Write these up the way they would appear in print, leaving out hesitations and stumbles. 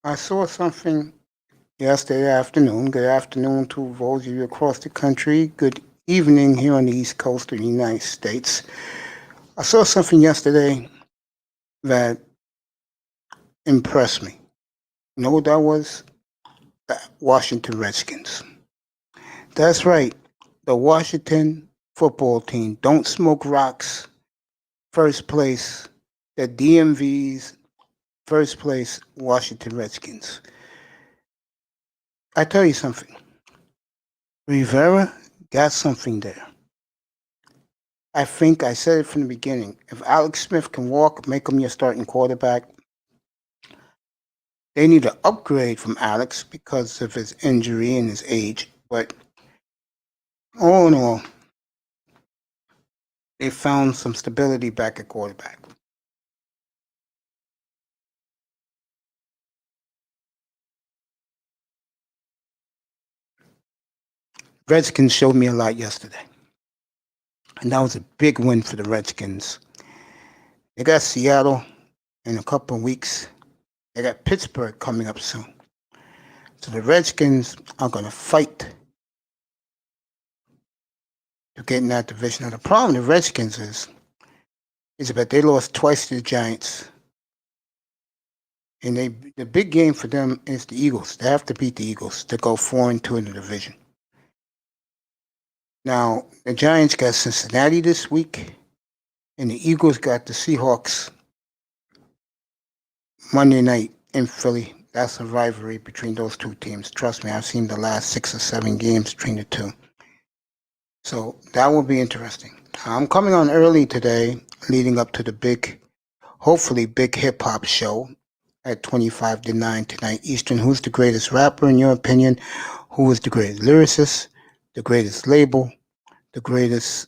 I saw something yesterday afternoon. Good afternoon to those of you across the country. Good evening here on the East Coast of the United States. I saw something yesterday that impressed me. You know what that was? The Washington Redskins. That's right. The Washington football team. Don't smoke rocks. First place. The DMV's first place Washington Redskins. I tell you something. Rivera got something there. I think I said it from the beginning. If Alex Smith can walk, make him your starting quarterback. They need to upgrade from Alex because of his injury and his age. But all in all, they found some stability back at quarterback. Redskins showed me a lot yesterday. And that was a big win for the Redskins. They got Seattle in a couple of weeks. They got Pittsburgh coming up soon. So the Redskins are going to fight to get in that division. Now, the problem with the Redskins is that they lost twice to the Giants. And the big game for them is the Eagles. They have to beat the Eagles to go 4-2 in the division. Now, the Giants got Cincinnati this week, and the Eagles got the Seahawks Monday night in Philly. That's a rivalry between those two teams. Trust me, I've seen the last 6 or 7 games between the two. So that will be interesting. I'm coming on early today, leading up to the hopefully big hip hop show at 25 to 9 tonight Eastern. Who's the greatest rapper in your opinion? Who is the greatest lyricist? The greatest label? The greatest,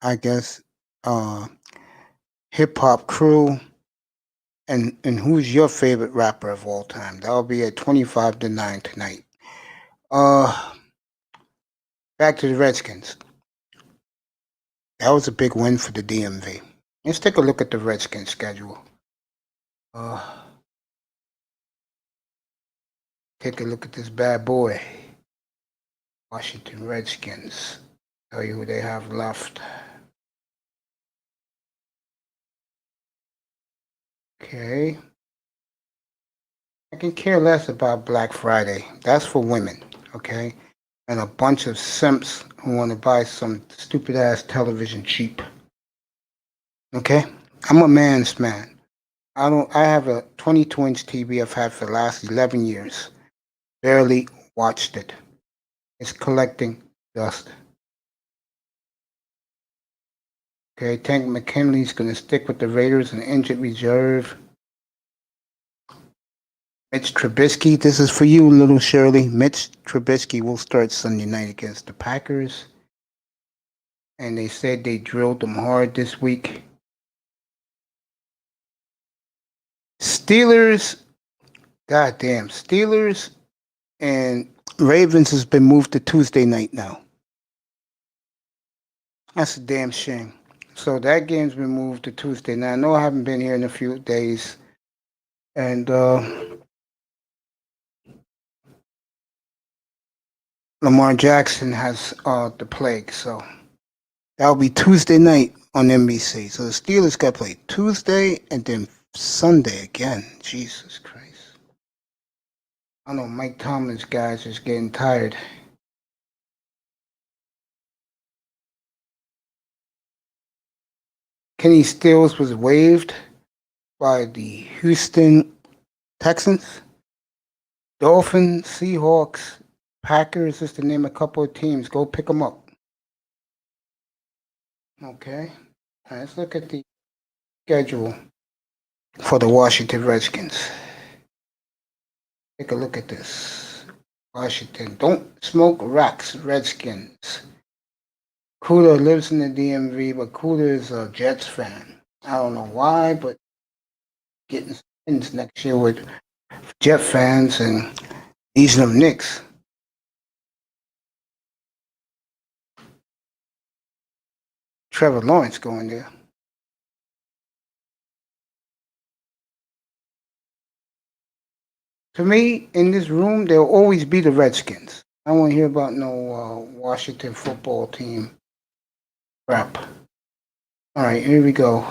I guess, hip hop crew? And who's your favorite rapper of all time? That'll be at 25 to 9 tonight. Back to the Redskins. That was a big win for the DMV. Let's take a look at the Redskins schedule. Take a look at this bad boy. Washington Redskins. Tell you who they have left. Okay. I can care less about Black Friday. That's for women, okay? And a bunch of simps who want to buy some stupid ass television cheap. Okay? I'm a man's man. I have a 22-inch TV I've had for the last 11 years. Barely watched it. It's collecting dust. Okay, Tank McKinley's going to stick with the Raiders in injured reserve. Mitch Trubisky, this is for you, little Shirley. Mitch Trubisky will start Sunday night against the Packers. And they said they drilled them hard this week. Steelers, goddamn, Steelers and Ravens has been moved to Tuesday night now. That's a damn shame. So that game's been moved to Tuesday. Now, I know I haven't been here in a few days. And Lamar Jackson has the plague. So that'll be Tuesday night on NBC. So the Steelers got played Tuesday and then Sunday again. Jesus Christ. I know Mike Tomlin's guys is getting tired. Kenny Stills was waived by the Houston Texans, Dolphins, Seahawks, Packers, just to name a couple of teams. Go pick them up. Okay. All right, let's look at the schedule for the Washington Redskins. Take a look at this. Washington. Don't smoke rocks, Redskins. Kuda lives in the DMV, but Kuda is a Jets fan. I don't know why, but getting wins next year with Jet fans and these of Knicks. Trevor Lawrence going there. To me, in this room, there'll always be the Redskins. I don't want to hear about no Washington football team crap. All right, here we go.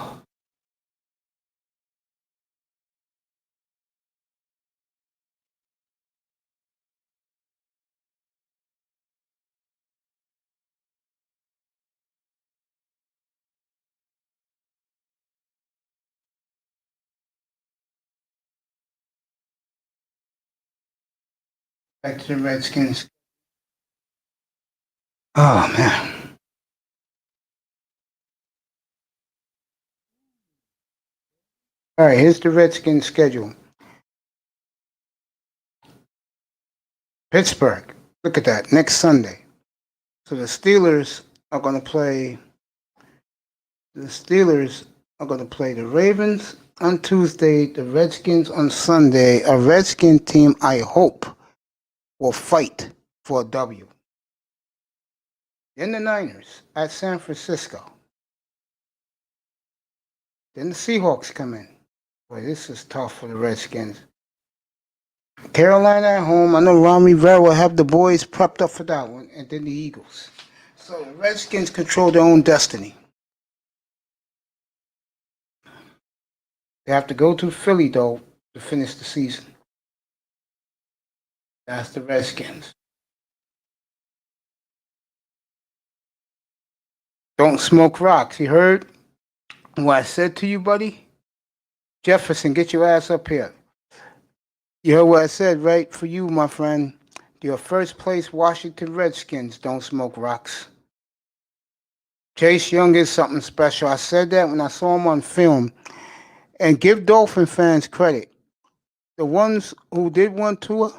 Back to the Redskins. Oh man. All right, here's the Redskins schedule. Pittsburgh. Look at that. Next Sunday. So the Steelers are going to play. The Steelers are going to play the Ravens on Tuesday. The Redskins on Sunday. A Redskin team, I hope, will fight for a W. Then the Niners at San Francisco. Then the Seahawks come in. Boy, this is tough for the Redskins. Carolina at home. I know Ron Rivera will have the boys prepped up for that one. And then the Eagles. So the Redskins control their own destiny. They have to go to Philly, though, to finish the season. That's the Redskins. Don't smoke rocks. You heard what I said to you, buddy? Jefferson, get your ass up here. You heard what I said, right? For you, my friend. Your first place Washington Redskins don't smoke rocks. Chase Young is something special. I said that when I saw him on film. And give Dolphin fans credit. The ones who did one tour,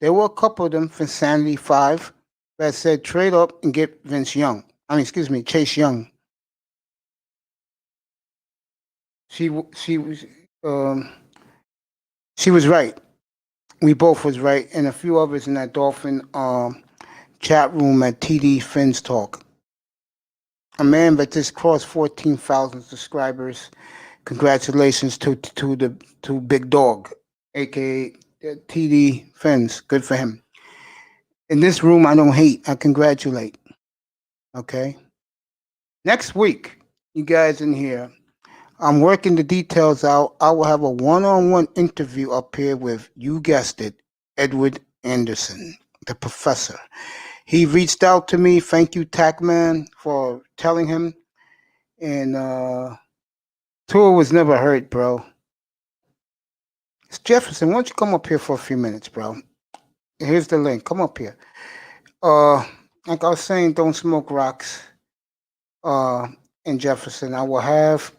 there were a couple of them for Sanity 5 that said trade up and get Chase Young. She was right. We both was right, and a few others in that Dolphin chat room at TD Fins Talk. A man that just crossed 14,000 subscribers. Congratulations to Big Dog, aka TD Fins. Good for him. In this room, I don't hate. I congratulate. Okay. Next week, you guys in here, I'm working the details out. I will have a one-on-one interview up here with, you guessed it, Edward Anderson, the professor. He reached out to me. Thank you, Tackman, for telling him. And tour was never hurt, bro. It's Jefferson, why don't you come up here for a few minutes, bro? Here's the link. Come up here. Like I was saying, don't smoke rocks. In Jefferson, I will have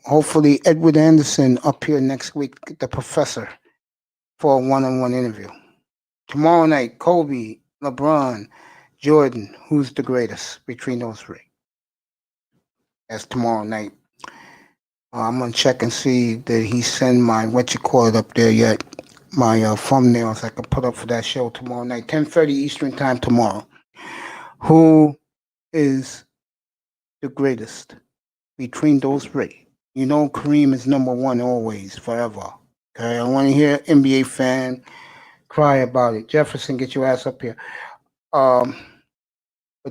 hopefully Edward Anderson up here next week, the professor, for a one-on-one interview. Tomorrow night, Kobe, LeBron, Jordan. Who's the greatest between those three? That's tomorrow night. I'm gonna check and see that he send my up there yet. My thumbnails I can put up for that show tomorrow night, 10:30 Eastern time tomorrow. Who is the greatest between those three? You know Kareem is number one always, forever. Okay, I want to hear NBA fan cry about it. Jefferson, get your ass up here. But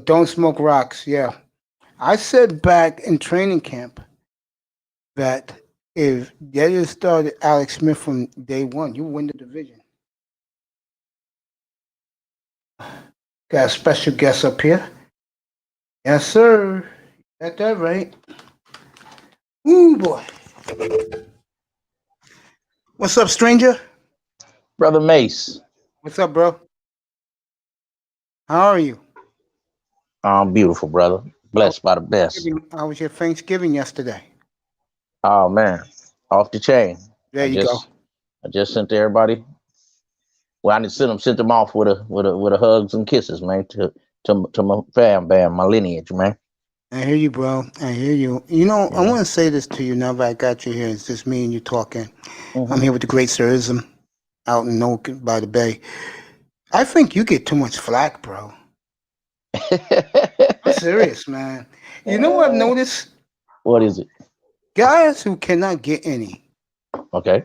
don't smoke rocks. Yeah, I said back in training camp that if they just started Alex Smith from day one, you win the division. Got a special guest up here. Yes, sir. Got that right. Ooh, boy. What's up, stranger? Brother Mace. What's up, bro? How are you? I'm beautiful, brother. Blessed by the best. How was your Thanksgiving yesterday? Oh man, off the chain. There you go. I just sent everybody. Well, I didn't sent them off with a hugs and kisses, man, to my bam, my lineage, man. I hear you, bro. I hear you. You know, yeah. I want to say this to you now that I got you here. It's just me and you talking. Mm-hmm. I'm here with the great Sir Ism out in Oak by the Bay. I think you get too much flack, bro. I'm serious, man. You know what I've noticed? What is it? Guys who cannot get any. Okay.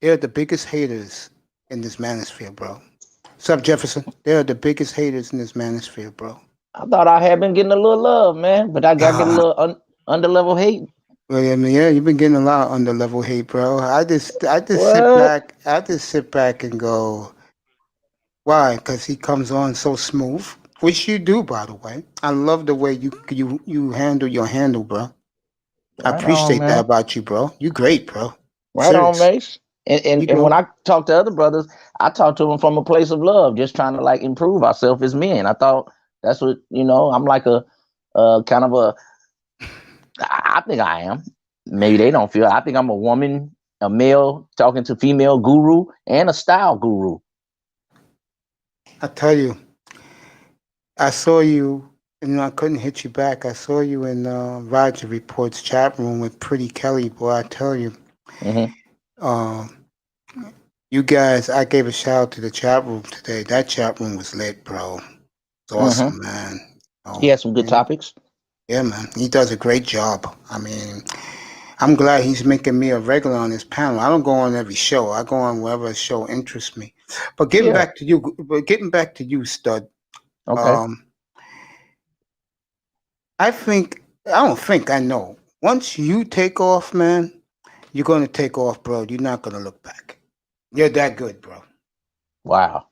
They're the biggest haters in this manosphere, bro. What's up, Jefferson? They're the biggest haters in this manosphere, bro. I thought I had been getting a little love, man, but I got to get a Ah, little underlevel hate. well, I mean, yeah, you've been getting a lot of under level hate, bro. What? I just sit back and go, why? Because he comes on so smooth, which you do, by the way. I love the way you handle your handle, bro. I Right on, appreciate that man. about you, bro. You great, bro. Right on, Serious. Mace. And, You and and when go. I talk to other brothers, I talk to them from a place of love, just trying to like improve ourselves as men. I thought that's what I'm like a kind of a. I think I am. Maybe they don't feel. I think I'm a woman, a male talking to female guru, and a style guru. I tell you, I saw you, and I couldn't hit you back. I saw you in Roger Report's chat room with Pretty Kelly, boy. I tell you, Hmm. um, you guys, I gave a shout out to the chat room today. That chat room was lit, bro. It's Hmm. awesome, man. He Oh, had some good man. topics. Yeah, man. He does a great job. I mean, I'm glad he's making me a regular on his panel. I don't go on every show. I go on wherever show interests me. But Yeah. getting back to you, stud. Okay. Um, I don't think I know. Once you take off, man, you're gonna take off, bro. You're not gonna look back. You're that good, bro. Wow.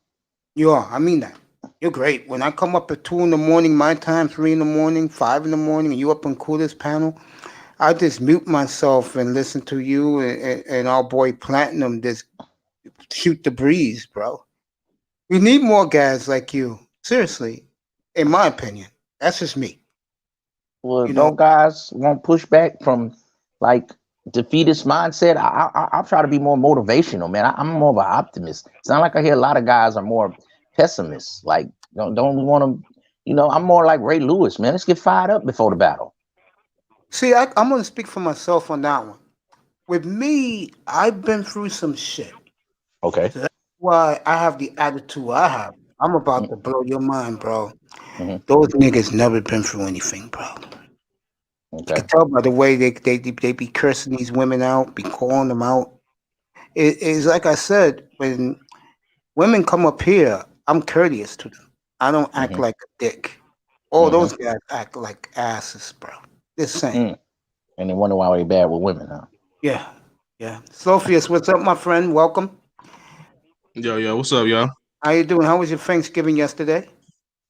You are. I mean that. You're great. When I come up at 2 in the morning, my time, 3 in the morning, 5 in the morning, and you up on Coolest panel, I just mute myself and listen to you and our boy Platinum just shoot the breeze, bro. We need more guys like you. Seriously, in my opinion. That's just me. Well, You know. don't guys want pushback from like defeatist mindset? I'll try to be more motivational, man. I'm more of an optimist. It's not like I hear a lot of guys are more pessimists. Like don't want to, I'm more like Ray Lewis, man. Let's get fired up before the battle. See, I'm gonna speak for myself on that one. With me, I've been through some shit. Okay. So that's why I have the attitude I have. I'm about Mm. to blow your mind, bro. Mhm. Those niggas never been through anything, bro. You Okay. can tell by the way they be cursing these women out, be calling them out. It's like I said, when women come up here, I'm courteous to them. I don't act Mhm. like a dick. All Mhm. those guys act like asses, bro. Just saying. Mm. And then wonder why they bad with women, huh? Yeah, yeah. Sophius, what's up, my friend? Welcome. Yo, what's up, y'all? How you doing? How was your Thanksgiving yesterday?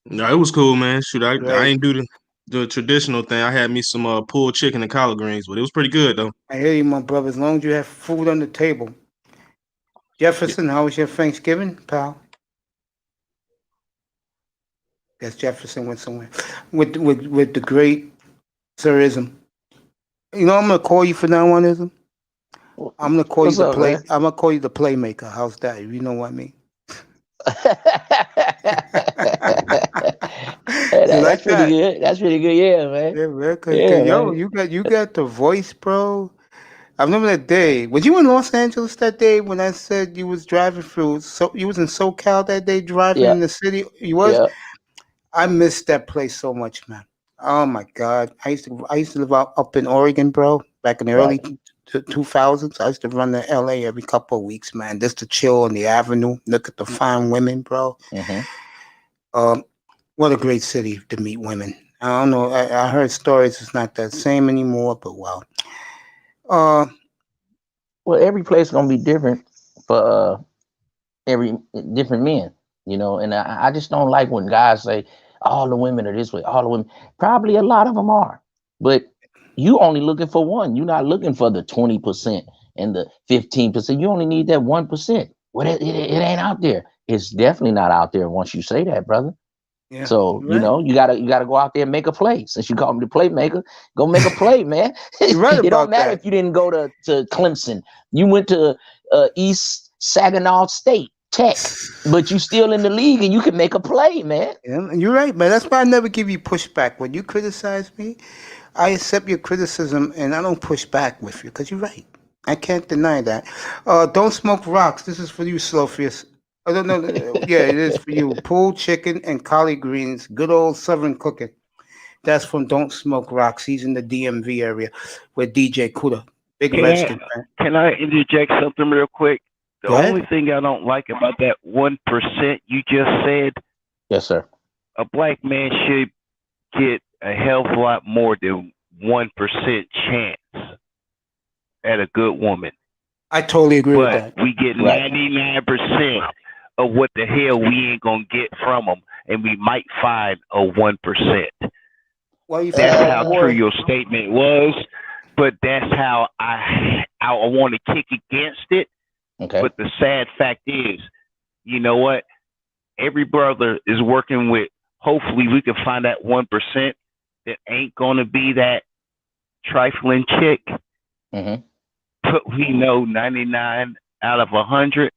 No, it was cool, man. Shoot, I Great. ain't do the traditional thing. I had me some pulled chicken and collard greens, but it was pretty good though. I hear you, my brother. As long as you have food on the table. Yeah. Jefferson, how was your Thanksgiving, pal? Guess Jefferson went somewhere. With the great Sirism. You know I'm gonna call you for now on ism? I'm gonna call you What's the up, play man? I'm gonna call you the playmaker. How's that? You know what I mean? Hey, You that's like pretty that? good. That's pretty good. Yeah, man. Yeah, man. Cause Yeah, yo, man. you got the voice, bro. I remember that day. Was you in Los Angeles that day when I said you was driving through? So you was in SoCal that day, driving Yeah, in the city. You was. yeah. I missed that place so much, man. Oh my God, I used to live up in Oregon, bro. Back in the Right. early 2000s, I used to run to LA every couple of weeks, man, just to chill on the avenue, look at the fine women, bro. Hmm. Um, what a great city to meet women. I don't know. I heard stories. It's not the same anymore, but wow. Uh, Well, every place gonna be different for every different men, and I just don't like when guys say all the women are this way, all the women. Probably a lot of them are, but you only looking for one. You're not looking for the 20% and the 15%. You only need that 1%. Well, it ain't out there. It's definitely not out there once you say that, brother. yeah, So you're right. you gotta go out there and make a play. Since you call me the playmaker, go make a play, man. You're right It don't about matter that. if you didn't go to Clemson. You went to East Saginaw State Tech, but you still in the league and you can make a play, man. Yeah, you're right, man. That's why I never give you pushback. When you criticize me, I accept your criticism and I don't push back with you because you're right. I can't deny that. Don't smoke rocks. This is for you, Slofius. I don't know. Yeah, it is for you. Pulled chicken and collard greens. Good old Southern cooking. That's from Don't Smoke Rocks. He's in the DMV area with DJ Kuda. Big Can Redskin fan. can I interject something real quick? The Go only ahead. thing I don't like about that 1% you just said, Yes, sir. a black man should get a hell of a lot more than 1% chance at a good woman. I totally agree with But that. we get Right. 99% of what the hell we ain't gonna get from them, and we might find a 1%. Well, you That's find how out, true boy. your statement was, but that's how I want to kick against it. Okay. But the sad fact is, you know what? Every brother is working with. Hopefully, we can find that 1% that ain't gonna be that trifling chick. Mm-hmm. But we know 99 out of 100,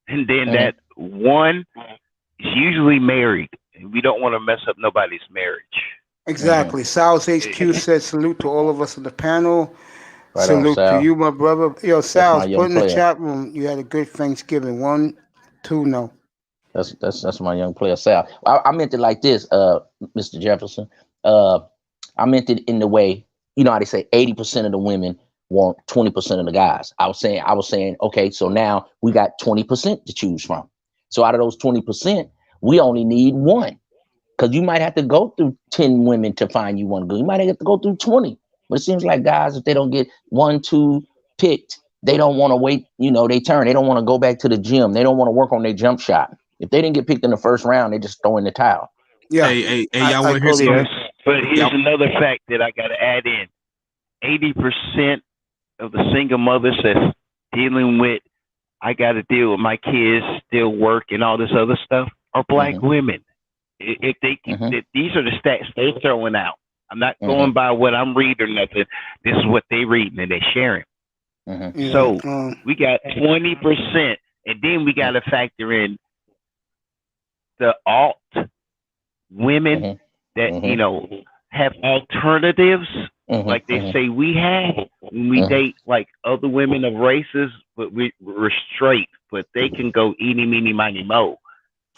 and then Mm-hmm. that one is usually married, and we don't want to mess up nobody's marriage. Exactly. Sal's HQ said salute to all of us in the panel. Right on, Salute to Sal. you, my brother. Yo, That's my Sal's, young put in the player. chat room. You had a good Thanksgiving. 1, 2, no. That's my young player, Sal. I meant it like this, Mr. Jefferson. I meant it in the way, you know how they say 80% of the women want 20% of the guys. I was saying, okay, so now we got 20% to choose from. So out of those 20%, we only need one. Because you might have to go through 10 women to find you one good. You might have to go through 20. But it seems like guys, if they don't get 1, 2 picked, they don't want to wait, they turn. They don't want to go back to the gym. They don't want to work on their jump shot. If they didn't get picked in the first round, they just throw in the towel. Yeah, Hey, y'all I want to hear totally something? Yes, but here's Y'all, another fact that I got to add in: 80% of the single mothers that's dealing with, I got to deal with my kids, still work, and all this other stuff, are black Mm-hmm. women. If they Mm-hmm. these are the stats they're throwing out. I'm not Mm-hmm. going by what I'm reading or nothing. This is what they reading and they sharing. Mm-hmm. Yeah. So we got 20%, and then we got to factor in the alt women Mm-hmm. that Mm-hmm. have alternatives, Mm-hmm. like they say we have when we Mm-hmm. date like other women of races, but we're straight, but they can go eeny meeny miny mo.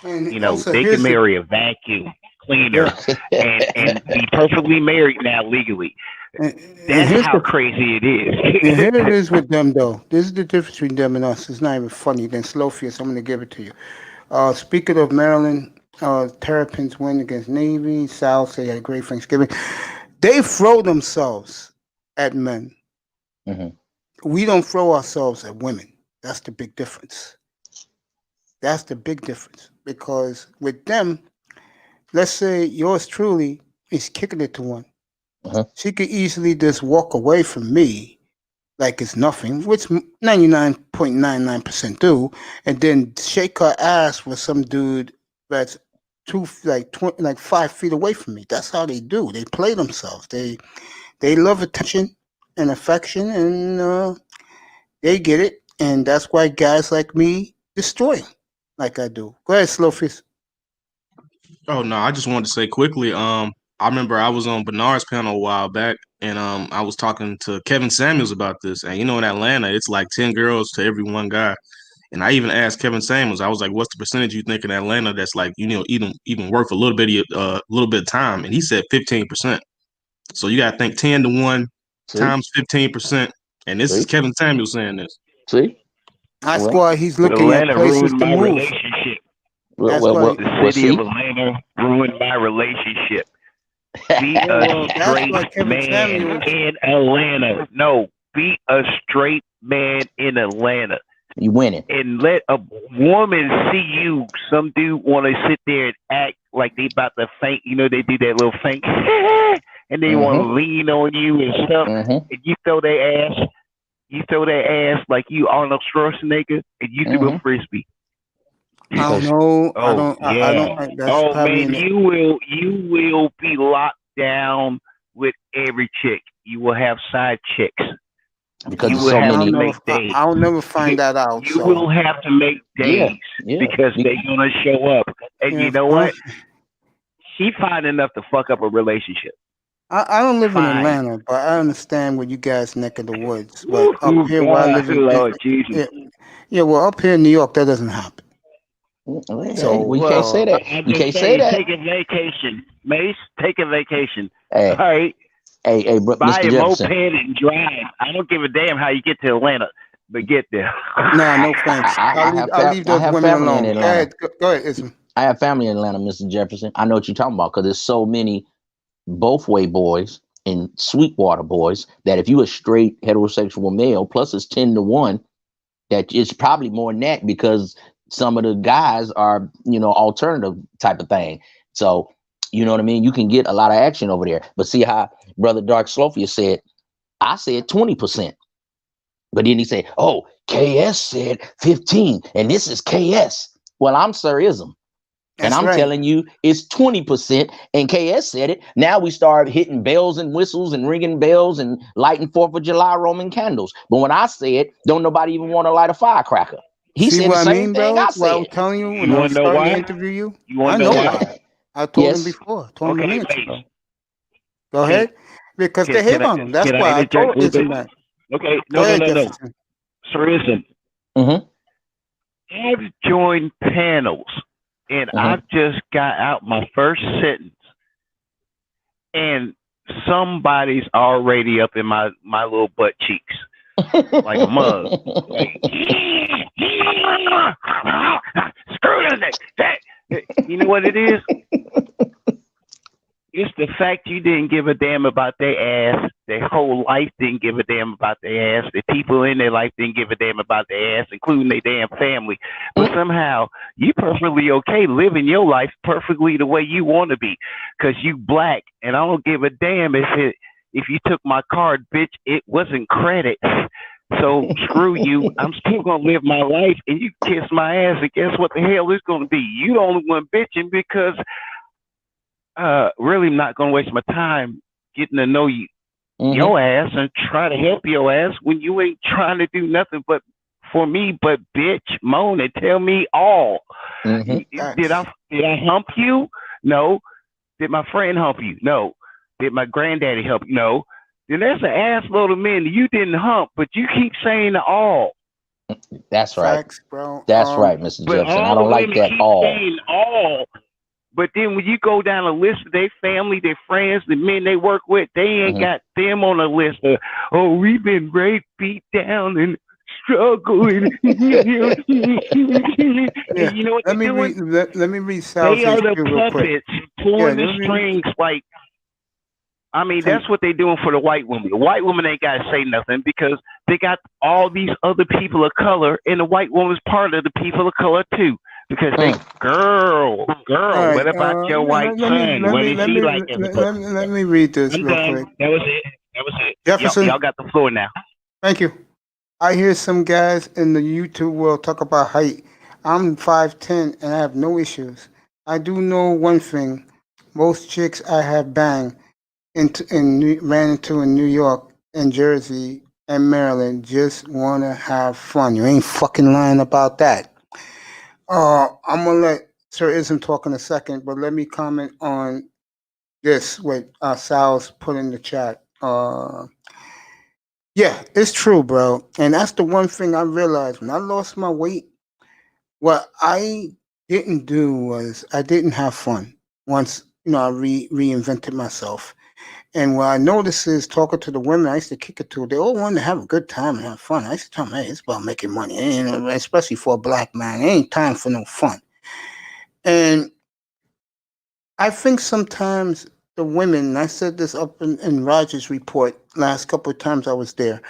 And also, They here's can the marry a vacuum cleaner yeah, and be perfectly married now legally. and That's here's how the crazy it and here it is. is with them though. This is the difference between them and us. It's not even funny. Then Slowfius, I'm gonna give it to you. Speaking of Maryland, Terrapins win against Navy. South say had a great Thanksgiving. They throw themselves at men. Mm-hmm. We don't throw ourselves at women. That's the big difference. That's the big difference. Because with them, let's say yours truly is kicking it to one. Uh-huh. She could easily just walk away from me like it's nothing, which 99.99% do, and then shake her ass with some dude that's 5 feet away from me. That's how they do. They play themselves. They love attention and affection, and they get it, and that's why guys like me destroy 'em like I do. Go ahead, Slowfish. oh no, I just wanted to say quickly. I remember I was on Bernard's panel a while back, and I was talking to Kevin Samuels about this. And in Atlanta, it's like 10 girls to every one guy. And I even asked Kevin Samuels, I was like, "What's the percentage you think in Atlanta that's like even worth a little bit of time?" And he said 15%. So you got to think 10 to 1 See? times 15%. And this is See? Kevin Samuels saying this. See? That's Well, why he's looking at Atlanta places ruined to my move. relationship. That's why. The city see? of Atlanta ruined my relationship. Be Yeah, well, a that's why straight Kevin man Samuels. in Atlanta. No, be a straight man in Atlanta. You winning. And let a woman see you. Some dude want to sit there and act like they about to faint. They do that little faint, and they want to lean on you and stuff. Mm-hmm. And you throw their ass. You throw their ass like you Arnold Schwarzenegger, and you threw a frisbee. I don't know. I Oh don't. I yeah. don't. That's Oh probably man, you will be locked down with every chick. You will have side chicks. Because You there's will so have to many. make days. I'll never find that out. You will have to make days Yeah. because they're gonna show up. And Yeah, you know what? She fine enough to fuck up a relationship. I don't live in Fine. Atlanta, but I understand where you guys neck of the woods. But up here where I live Lord Jesus. well, up here in New York, that doesn't happen. Hey, So, we can't say that. I'm You just can't say saying, that. take a vacation, Mace. Take a vacation. Hey, All right. hey, Buy Mr. a moped Jefferson. and drive. I don't give a damn how you get to Atlanta. but get there. Nah, no thanks. I'll leave I those have women family in alone. Go Atlanta. ahead. Go ahead, Ism. I have family in Atlanta, Mr. Jefferson. I know what you're talking about because there's so many both way boys and Sweetwater boys that if you a straight heterosexual male, plus it's 10-1, that it's probably more than that because some of the guys are, alternative type of thing. So, you know what I mean? You can get a lot of action over there. But see how Brother Dark Slophia said, I said 20%. But then he said, oh, KS said 15, and this is KS. Well, I'm Sir Ism. And That's I'm right. telling you, it's 20%. And KS said it. Now we start hitting bells and whistles and ringing bells and lighting 4th of July Roman candles. But when I say it, don't nobody even want to light a firecracker. He See said what the I same mean, thing bro? I Well, I was said. telling you when You I want was to know starting to why? interview you. You want I to know know why? why. I told him Yes. before, 20 Okay, minutes Mace. ago. Go ahead. Because they hate on him. That's Can I why I interject told a little Ism bit? that. Okay, Go ahead, no. Jefferson. Sir, listen. Mm-hmm. I've joined panels, and I've just got out my first sentence, and somebody's already up in my little butt cheeks like a mug. Like, screw that. You know what it is? It's the fact you didn't give a damn about their ass. Their whole life didn't give a damn about their ass. The people in their life didn't give a damn about their ass, including their damn family. But somehow you perfectly okay living your life perfectly the way you want to be, because you black, and I don't give a damn if you took my card, bitch. It wasn't credit. So screw you. I'm still gonna live my life, and you kiss my ass, and guess what the hell it's gonna be? You the only one bitching because really not gonna waste my time getting to know you, your ass, and try to help your ass when you ain't trying to do nothing but for me, but bitch, moan and tell me all. Did I hump you? No. Did my friend hump you? No. Did my granddaddy help you? No. Then there's an ass load of men that you didn't hump, but you keep saying all. That's right. Facts, bro. That's right, Mr. But Jefferson. I all the don't like women that keep all. saying all. But then when you go down a list of their family, their friends, the men they work with, they ain't got them on a list of, oh, we've been raped, beat down, and struggling. Yeah. And you know what Let they're me doing? let me read Sal's They are the history real quick. puppets pulling Yeah, the strings. Like, I mean, that's what they're doing for the white woman. The white woman ain't got to say nothing because they got all these other people of color, and the white woman's part of the people of color too. Because they, girl, All right, what about your white son? What is he like as a person? let me read this I'm real done. quick. That was it. Jefferson, Y'all got the floor now. thank you. I hear some guys in the YouTube world talk about height. I'm 5'10" and I have no issues. I do know one thing. Most chicks I have banged ran into in New York and Jersey and Maryland just want to have fun. You ain't fucking lying about that. I'm gonna let Sir Ism talk in a second, but let me comment on this what Sal's put in the chat. Yeah, it's true, bro, and that's the one thing I realized when I lost my weight. What I didn't do was I didn't have fun. Once I reinvented myself, and what I noticed is talking to the women I used to kick it to, they all wanted to have a good time and have fun. I used to tell them, hey, it's about making money, and especially for a black man, it ain't time for no fun. And I think sometimes the women, and I said this up in Roger's report last couple of times I was there,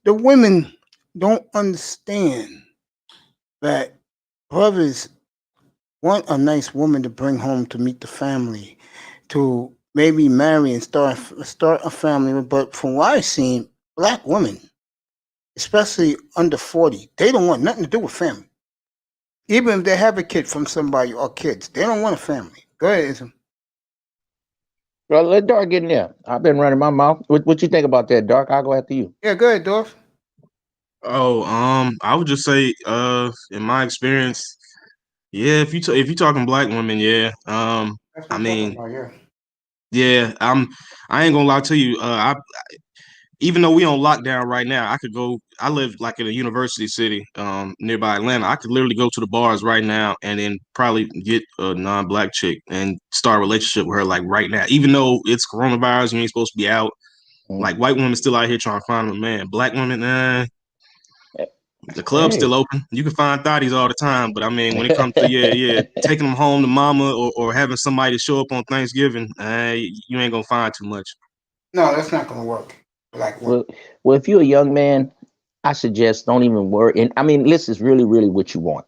the women don't understand that brothers want a nice woman to bring home to meet the family, to maybe marry and start a family. But from what I've seen, black women, especially under 40, they don't want nothing to do with family. Even if they have a kid from somebody or kids, they don't want a family. Go ahead, Ism. Well, let Dark get in there. I've been running my mouth. What you think about that, Dark? I'll go after you. Yeah, go ahead, Dorf. Oh, I would just say, in my experience, yeah, if you talking black women, yeah, That's what I I'm talking mean, about, yeah. yeah, I ain't gonna lie to you, even though we on lockdown right now, I could go. I live like in a university city, nearby Atlanta. I could literally go to the bars right now and then probably get a non-black chick and start a relationship with her like right now. Even though it's coronavirus, you ain't supposed to be out. Like white women still out here trying to find a man. Black women, The club's still open. You can find thotties all the time, but I mean, when it comes to taking them home to mama or having somebody to show up on Thanksgiving, you ain't gonna find too much. No, that's not gonna work. Like what? Well, if you're a young man, I suggest don't even worry. And I mean, this is really, really what you want.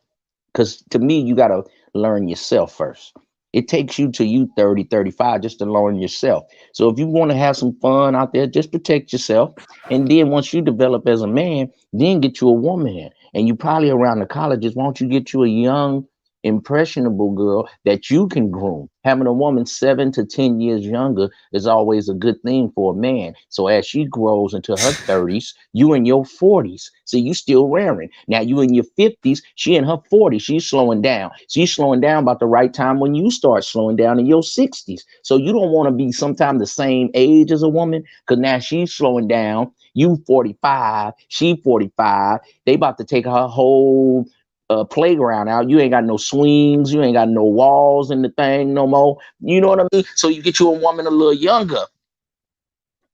Because to me, you got to learn yourself first. It takes you to you 30, 35 just to learn yourself. So if you want to have some fun out there, just protect yourself. And then once you develop as a man, then get you a woman. And you probably around the colleges, why don't you get you a young, impressionable girl that you can groom? Having a woman 7 to 10 years younger is always a good thing for a man. So as she grows into her 30s, you in your 40s. So you still rearing. Now you in your 50s, she in her 40s, she's slowing down. She's slowing down about the right time when you start slowing down in your 60s. So you don't want to be sometime the same age as a woman, because now she's slowing down. You 45, she 45. They about to take her whole playground out. You ain't got no swings, you ain't got no walls in the thing no more. You know what I mean? So you get you a woman a little younger.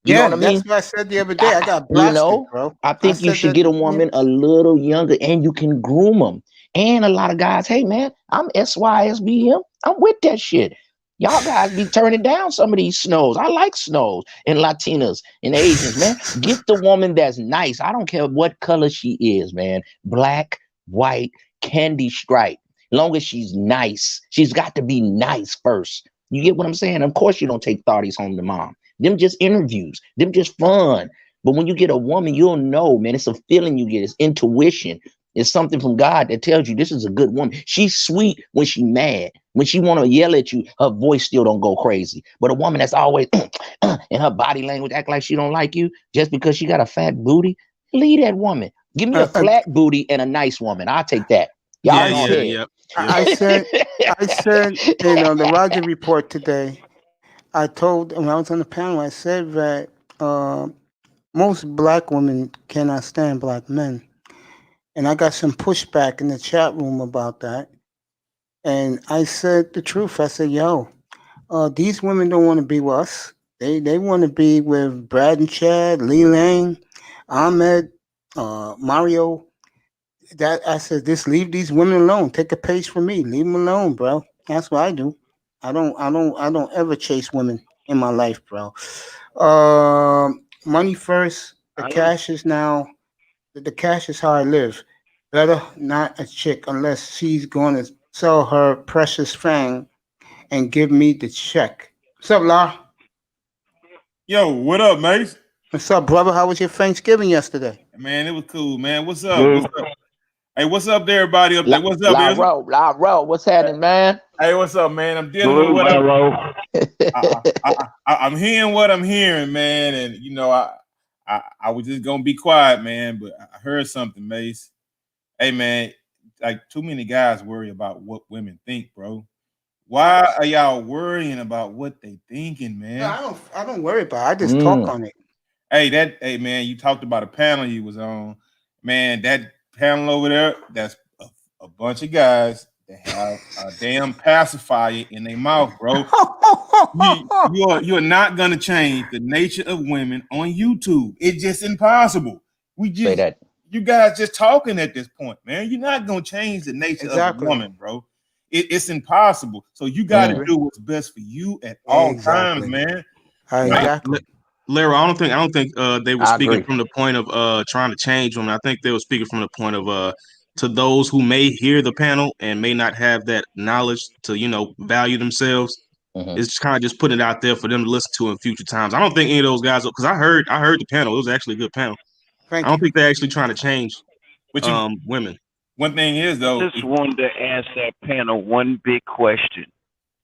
You know what I mean? That's what I said the other day. I got blasted, bro. I think you should get a woman a little younger, and you can groom them. And a lot of guys, hey man, I'm SYSBM. I'm with that shit. Y'all guys be turning down some of these snows. I like snows and Latinas and Asians, man. Get the woman that's nice. I don't care what color she is, man. Black, white, candy stripe. Long as she's nice. She's got to be nice first. You get what I'm saying? Of course you don't take thotties home to mom. Them just interviews. Them just fun. But when you get a woman, you'll know, man. It's a feeling you get. It's intuition. It's something from God that tells you this is a good woman. She's sweet when she's mad. When she want to yell at you, her voice still don't go crazy. But a woman that's always in her body language act like she don't like you just because she got a fat booty, leave that woman. Give me a flat booty and a nice woman. I'll take that. Y'all Yeah. I said in the Roger Report today, I told, when I was on the panel, I said that most black women cannot stand black men. And I got some pushback in the chat room about that. And I said the truth. I said, yo, these women don't want to be with us. They want to be with Brad and Chad, Lee Lang, Ahmed, Mario. That I said, just leave these women alone. Take a page from me. Leave them alone, bro. That's what I do. I don't ever chase women in my life, bro. Money first. The cash is now. The cash is how I live. Better not a chick unless she's going to sell her precious fang and give me the check. What's up, La? Yo, what up, Mace? What's up, brother? How was your Thanksgiving yesterday? Man, it was cool, man. What's up? What's up? Hey, what's up there, everybody up there? What's up, La, what's happening, man? Hey, what's up, man? I'm dealing with what I'm hearing what I'm hearing, man. And you know, I was just gonna be quiet, man, but I heard something, Mace. Hey, man, like too many guys worry about what women think, bro. Why are y'all worrying about what they thinking, man? No, I don't worry about it. I just talk on it. Hey, man, you talked about a panel you was on. Man, that panel over there, that's a bunch of guys that have a damn pacifier in their mouth, bro. You are not gonna change the nature of women on YouTube. It's just impossible. Say that. You guys just talking at this point, man. You're not gonna change the nature of a woman, bro. It's impossible. So you got to do what's best for you at all times, man. Exactly. Larry, I don't think they were speaking from the point of trying to change women. I think they were speaking from the point of to those who may hear the panel and may not have that knowledge to value themselves. It's just kind of just putting it out there for them to listen to in future times. I don't think any of those guys, because I heard the panel. It was actually a good panel. I don't think they're actually trying to change women. One thing is, though, I just wanted to ask that panel one big question.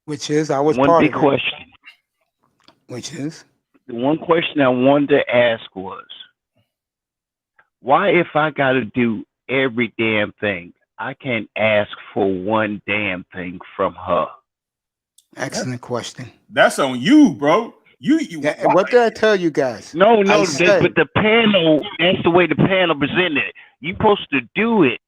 Which is, I was one part big of it. question. Which is? The one question I wanted to ask was, why, if I got to do every damn thing, I can't ask for one damn thing from her? Excellent question. That's on you, bro. What did I tell you guys? No, but the panel, that's the way the panel presented it. You're supposed to do it,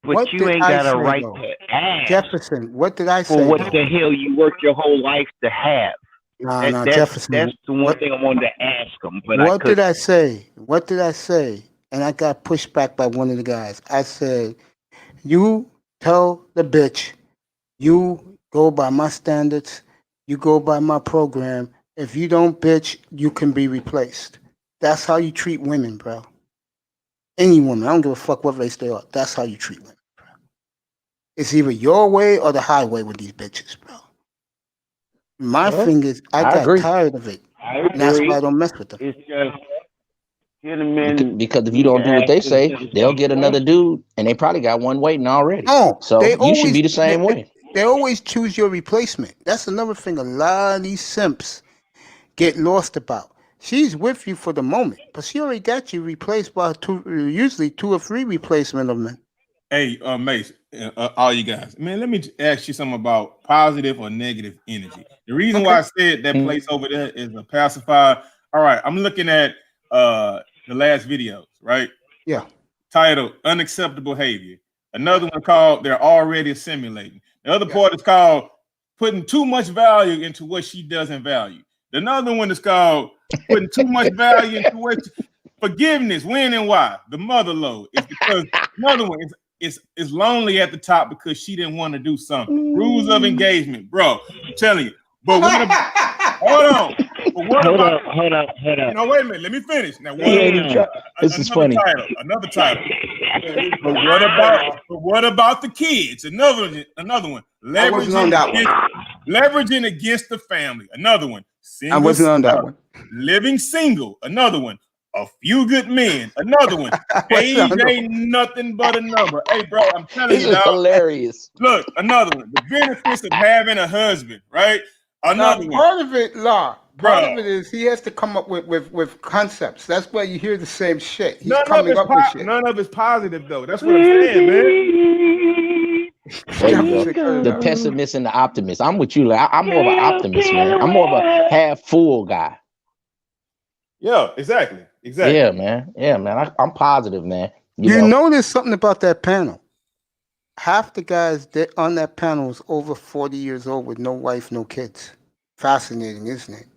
but you ain't got a right to ask. Jefferson, what did I say? For what the hell you worked your whole life to have? Jefferson. That's the one thing I wanted to ask them. But what did I say? What did I say? and I got pushed back by one of the guys. I said, "You tell the bitch, you go by my standards, you go by my program. If you don't, bitch, you can be replaced." That's how you treat women, bro. Any woman, I don't give a fuck what race they are. That's how you treat women, bro. It's either your way or the highway with these bitches, bro. My thing is, I got agree. tired of it. I And that's agree. why I don't mess with them. It's just get them in. Because if you don't do what they say, they'll get another dude, and they probably got one waiting already. No, So they you always, should be the same way. They always choose your replacement. That's another thing a lot of these simps get lost about. She's with you for the moment, but she already got you replaced by usually 2 or 3 replacement of men. Hey, Mace, all you guys, man, let me ask you something about positive or negative energy. The reason why I said that place over there is a pacifier. All right, I'm looking at the last videos, right? Yeah. Titled Unacceptable Behavior. Another one called They're Already Assimilating. The other part is called Putting Too Much Value into What She Doesn't Value. Another one is called Putting Too Much Value into What Forgiveness, When and Why. The mother load is because another one is lonely at the top because she didn't want to do something. Rules of engagement, bro. I'm telling you. But what about, hold on. But what Hold about, up. No, wait a minute. Let me finish. Now, This is funny. Another title. But what about the kids? Another one. Leveraging against the family. Another one. I wasn't on that one. Living single. Another one. A Few Good Men. Another one. Age ain't nothing but a number. Hey, bro, I'm telling This you, is dog. hilarious. Look, another one. The benefits of having a husband, right? Another one. Part of it, part Bro. of it is he has to come up with concepts. That's why you hear the same shit. He's None coming up with shit. of it's positive, though. That's what I'm saying, man. There you go. The pessimist and the optimist. I'm with you. Like, I'm more of an optimist, man. I'm more of a half full guy. Yeah, exactly. Yeah, man. I'm positive, man. You know there's something about that panel. Half the guys that on that panel is over 40 years old with no wife, no kids. Fascinating, isn't it?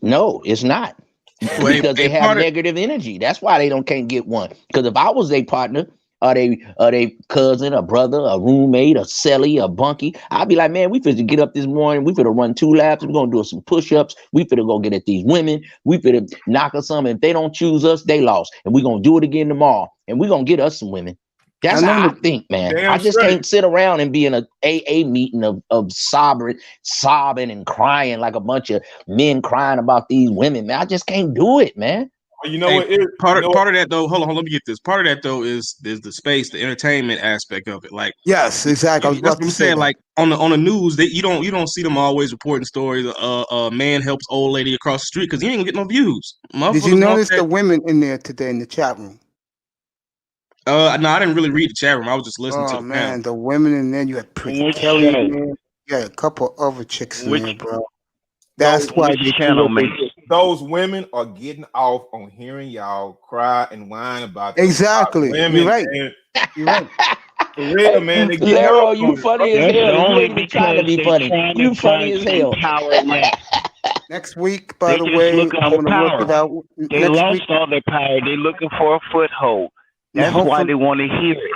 No, it's not. Because they have negative energy. That's why they can't get one. Because if I was their partner, or they cousin, a brother, a roommate, a celly, a bunkie, I'd be like, man, we finna get up this morning. We finna run 2 laps. We're gonna do some push-ups. We finna go get at these women. We finna knock us some. If they don't choose us, they lost. And we're gonna do it again tomorrow. And we're gonna get us some women. That's how I think, man. I just can't sit around and be in a AA meeting of sobbing and crying like a bunch of men crying about these women, man. I just can't do it, man. You know what? Part of that though. Hold on, let me get this. Part of that though is the space, the entertainment aspect of it. Like, yes, exactly. I was about to say like on the news, you don't see them always reporting stories. A man helps old lady across the street because he ain't gonna get no views. Did you notice the women in there today in the chat room? No, I didn't really read the chat room. I was just listening to the man, panel. the women in there. You had Pretty Kelly in there. You had a couple other chicks in there, bro. That's why they channel me. Those women are getting off on hearing y'all cry and whine about exactly. Women. You're right. You're right. For real, man. Lero, you funny as hell. You ain't even trying to be funny. You funny as hell. Next week, by the way, I'm going to work it out. They lost all their power. They're looking for a foothold. That's why they want to hear it.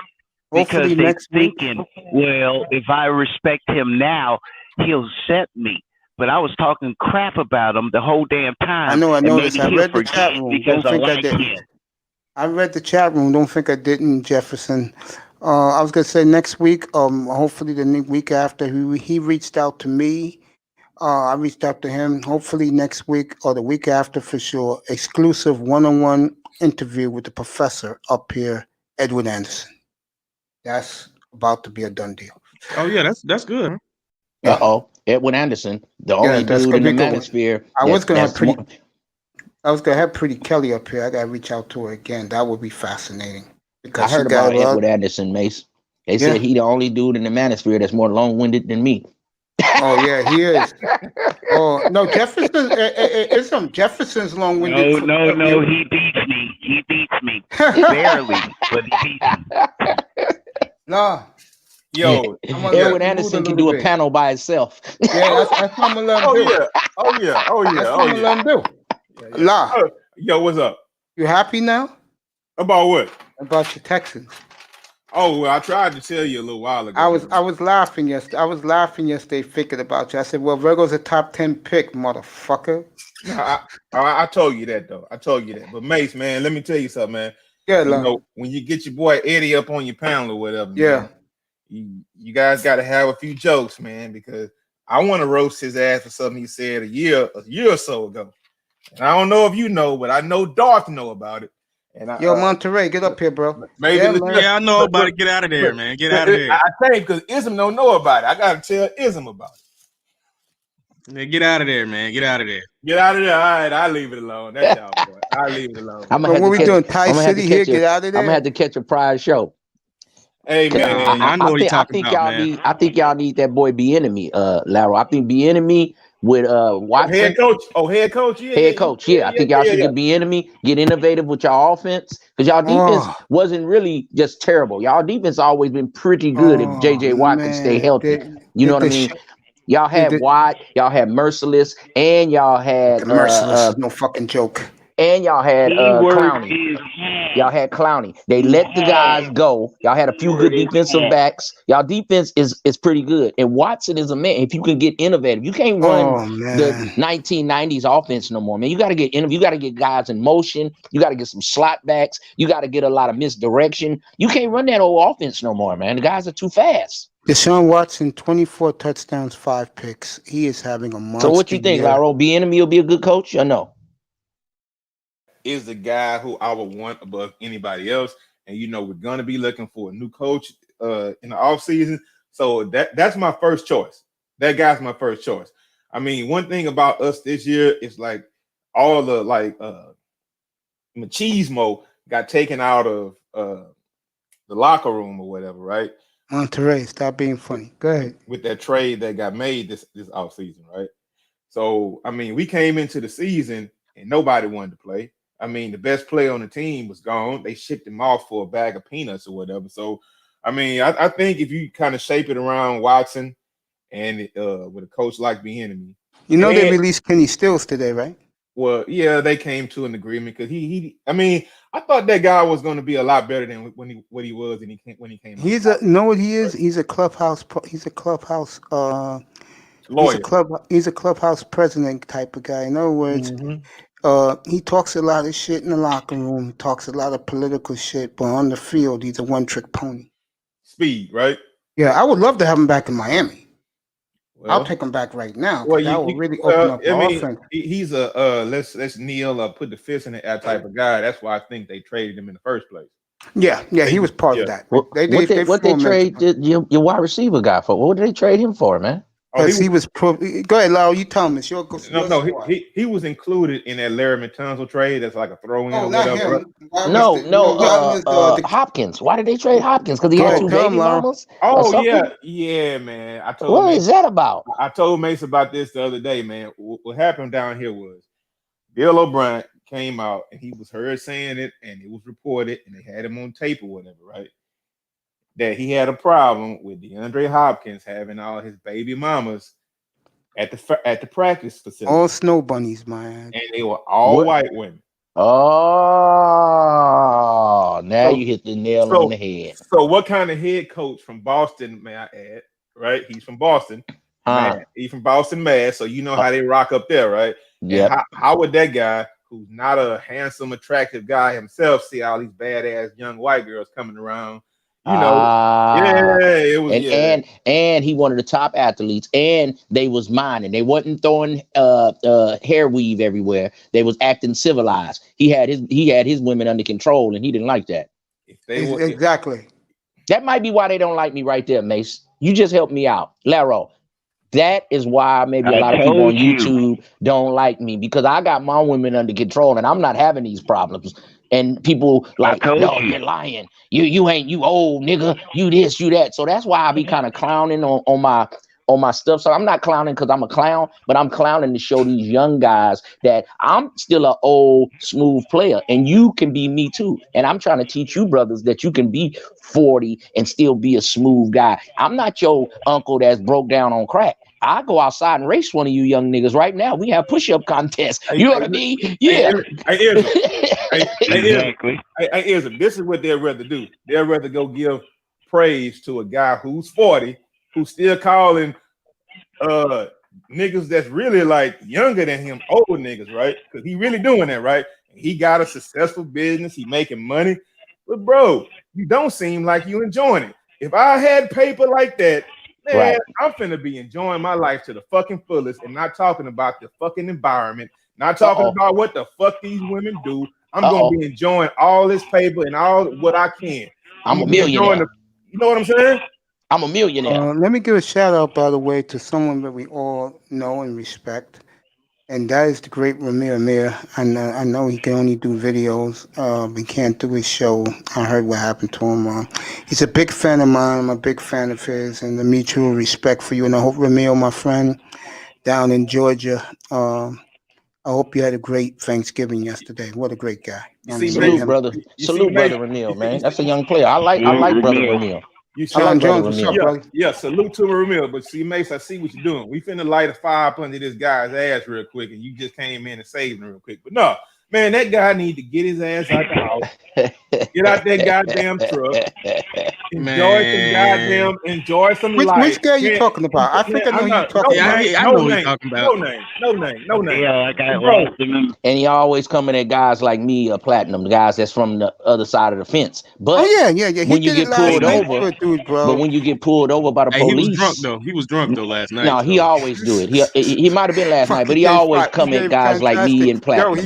Because they're thinking, well, if I respect him now, he'll accept me. But I was talking crap about him the whole damn time. I know. I noticed. I read the chat room. Don't think I didn't. I read the chat room. Don't think I didn't, Jefferson. I was gonna say next week. Hopefully the week after. He reached out to me. I reached out to him. Hopefully next week or the week after for sure. Exclusive one-on-one interview with the professor up here, Edwin Anderson. That's about to be a done deal. Oh yeah, that's good. Uh-oh. Edwin Anderson, the only dude in the manosphere. I was gonna have Pretty Kelly up here. I gotta reach out to her again. That would be fascinating. Because I heard about Edwin Anderson, Mace. They said he the only dude in the manosphere that's more long-winded than me. Oh yeah, he is. Oh no, Jefferson. Jefferson's long-winded. No, he beats me. He beats me barely, but he beats me. Nah. Yo, Edwin Anderson can do a panel by himself. Yeah, that's what I'm gonna let him do. Oh yeah. That's what I'm gonna let him do. Yo, what's up? You happy now About what? about your Texans? Oh, well, I tried to tell you a little while ago. I was laughing yesterday. I was laughing yesterday, thinking about you. I said, "Well, Virgo's a top 10 pick, motherfucker." I told you that though. I told you that. But Mace, man, let me tell you something, man. Yeah, You know, when you get your boy Eddie up on your panel or whatever, yeah. man, you guys got to have a few jokes, man, because I want to roast his ass for something he said a year or so ago. And I don't know if you know, but I know Darth know about it. And Yo, Monterey, get up here, bro. Maybe I know about it. Get out of there, man. Get out of there. I think because Ism don't know about it. I gotta tell Ism about it. Yeah, get out of there, man. Get out of there. Get out of there. All right, I'll leave it alone. That's y'all boy. I'll leave it alone. What we doing? Thai City here? Get out of there. I'm gonna have to catch a prize show. Hey man, I know what you're talking about, man. I think y'all need that boy Bieniemy, Laro. I think Bieniemy with Watson. Head coach. Oh, head coach. Yeah, head coach. Yeah, I think y'all should get Bieniemy, get innovative with y'all offense, because y'all defense wasn't really just terrible. Y'all defense always been pretty good if JJ Watt can stay healthy. You know what I mean? Y'all had Watt, y'all had Merciless, and y'all had Merciless. No fucking joke. And y'all had Clowney. Y'all had Clowney. They let the guys go. Y'all had a few good defensive backs. Y'all defense is pretty good. And Watson is a man. If you can get innovative, you can't run the 1990s offense no more, man. You got to get innovative. You got to get guys in motion. You got to get some slot backs. You got to get a lot of misdirection. You can't run that old offense no more, man. The guys are too fast. Deshaun Watson, 24 touchdowns, 5 picks. He is having a monster. So what you think, Laro? Bieniemy will be a good coach or no? Is the guy who I would want above anybody else. And you know, we're gonna be looking for a new coach in the offseason. So that's my first choice. That guy's my first choice. I mean, one thing about us this year is like all the machismo got taken out of the locker room or whatever, right? Monterey, stop being funny. Go ahead. With that trade that got made this offseason, right? So I mean, we came into the season and nobody wanted to play. I mean, the best player on the team was gone. They shipped him off for a bag of peanuts or whatever. So, I mean, I think if you kind of shape it around Watson and with a coach like Bieniemy. You know, they released Kenny Stills today, right? Well, yeah, they came to an agreement because I mean, I thought that guy was going to be a lot better than what he was when he came. Know what he is? He's a clubhouse. He's a clubhouse lawyer. He's a clubhouse president type of guy. In other words. Mm-hmm. He talks a lot of shit in the locker room. He talks a lot of political shit, but on the field, he's a one-trick pony. Speed, right? Yeah, I would love to have him back in Miami. Well, I'll take him back right now. Well, that will really open up the offense. He's a let's kneel put the fist in the air type of guy. That's why I think they traded him in the first place. Yeah, he was part of that. What they trade your wide receiver guy for? What did they trade him for, man? Because he was go ahead, Lau. You tell him. It's your he was included in that Larry Tunsil trade. That's like a throw-in or whatever. Hopkins. Why did they trade Hopkins? Because he had 2 baby mamas. Oh yeah, man. What is that about? I told Mace about this the other day, man. What happened down here was Bill O'Brien came out and he was heard saying it, and it was reported, and they had him on tape or whatever, right? That he had a problem with DeAndre Hopkins having all his baby mamas at the practice facility. All snow bunnies, man. And they were all white women. Oh, now you hit the nail on the head. So what kind of head coach from Boston, may I add, right? He's from Boston. He's from Boston, Mass. So you know how they rock up there, right? Yeah. How would that guy, who's not a handsome, attractive guy himself, see all these badass young white girls coming around? You know, it was, and he one of the top athletes, and they was mining. They wasn't throwing hair weave everywhere. They was acting civilized. He had his women under control, and he didn't like that. Exactly. That might be why they don't like me right there, Mace. You just helped me out, Laro. That is why maybe a lot of people on YouTube don't like me, because I got my women under control, and I'm not having these problems. And people like, no, you're lying. You ain't, you old nigga. You this, you that. So that's why I be kind of clowning on my stuff. So I'm not clowning because I'm a clown, but I'm clowning to show these young guys that I'm still an old, smooth player, and you can be me too. And I'm trying to teach you brothers that you can be 40 and still be a smooth guy. I'm not your uncle that's broke down on crack. I go outside and race one of you young niggas right now. We have push-up contests. You know what I mean? Yeah. Exactly. This is what they'd rather do. They'd rather go give praise to a guy who's 40, who's still calling niggas that's really like younger than him, old niggas, right? Because he really doing that, right? He got a successful business, he making money. But bro, you don't seem like you enjoying it. If I had paper like that, man, Right. I'm finna be enjoying my life to the fucking fullest and not talking about the fucking environment, not talking about what the fuck these women do. I'm gonna be enjoying all this paper and all what I can. I'm a millionaire. You know what I'm saying? I'm a millionaire. Let me give a shout out, by the way, to someone that we all know and respect, and that is the great Ramir Amir. I know he can only do videos. He can't do his show. I heard what happened to him. He's a big fan of mine. I'm a big fan of his, and the mutual respect for you. And I hope Ramir, my friend, down in Georgia, I hope you had a great Thanksgiving yesterday. What a great guy. Salute, brother. Salute, brother Ramil, man. That's a young player. I like brother Ramil. Sean Jones, what's up, brother? Yeah, salute to Ramil. But see, Mace, I see what you're doing. We finna light a fire up under this guy's ass real quick, and you just came in and saved him real quick. But no, man, that guy need to get his ass out the house. Get out that goddamn truck. Enjoy some life. Which guy you talking about? I think I know you're talking about. I know what you're talking about. No name. Yeah, I got lost in them. And he always coming at guys like me, Platinum, the guys that's from the other side of the fence. But yeah. When you get pulled over, dude, bro. but when you get pulled over by the police, he was drunk though last night. No, he always do it. He might have been last night, but he always come at guys like me and Platinum.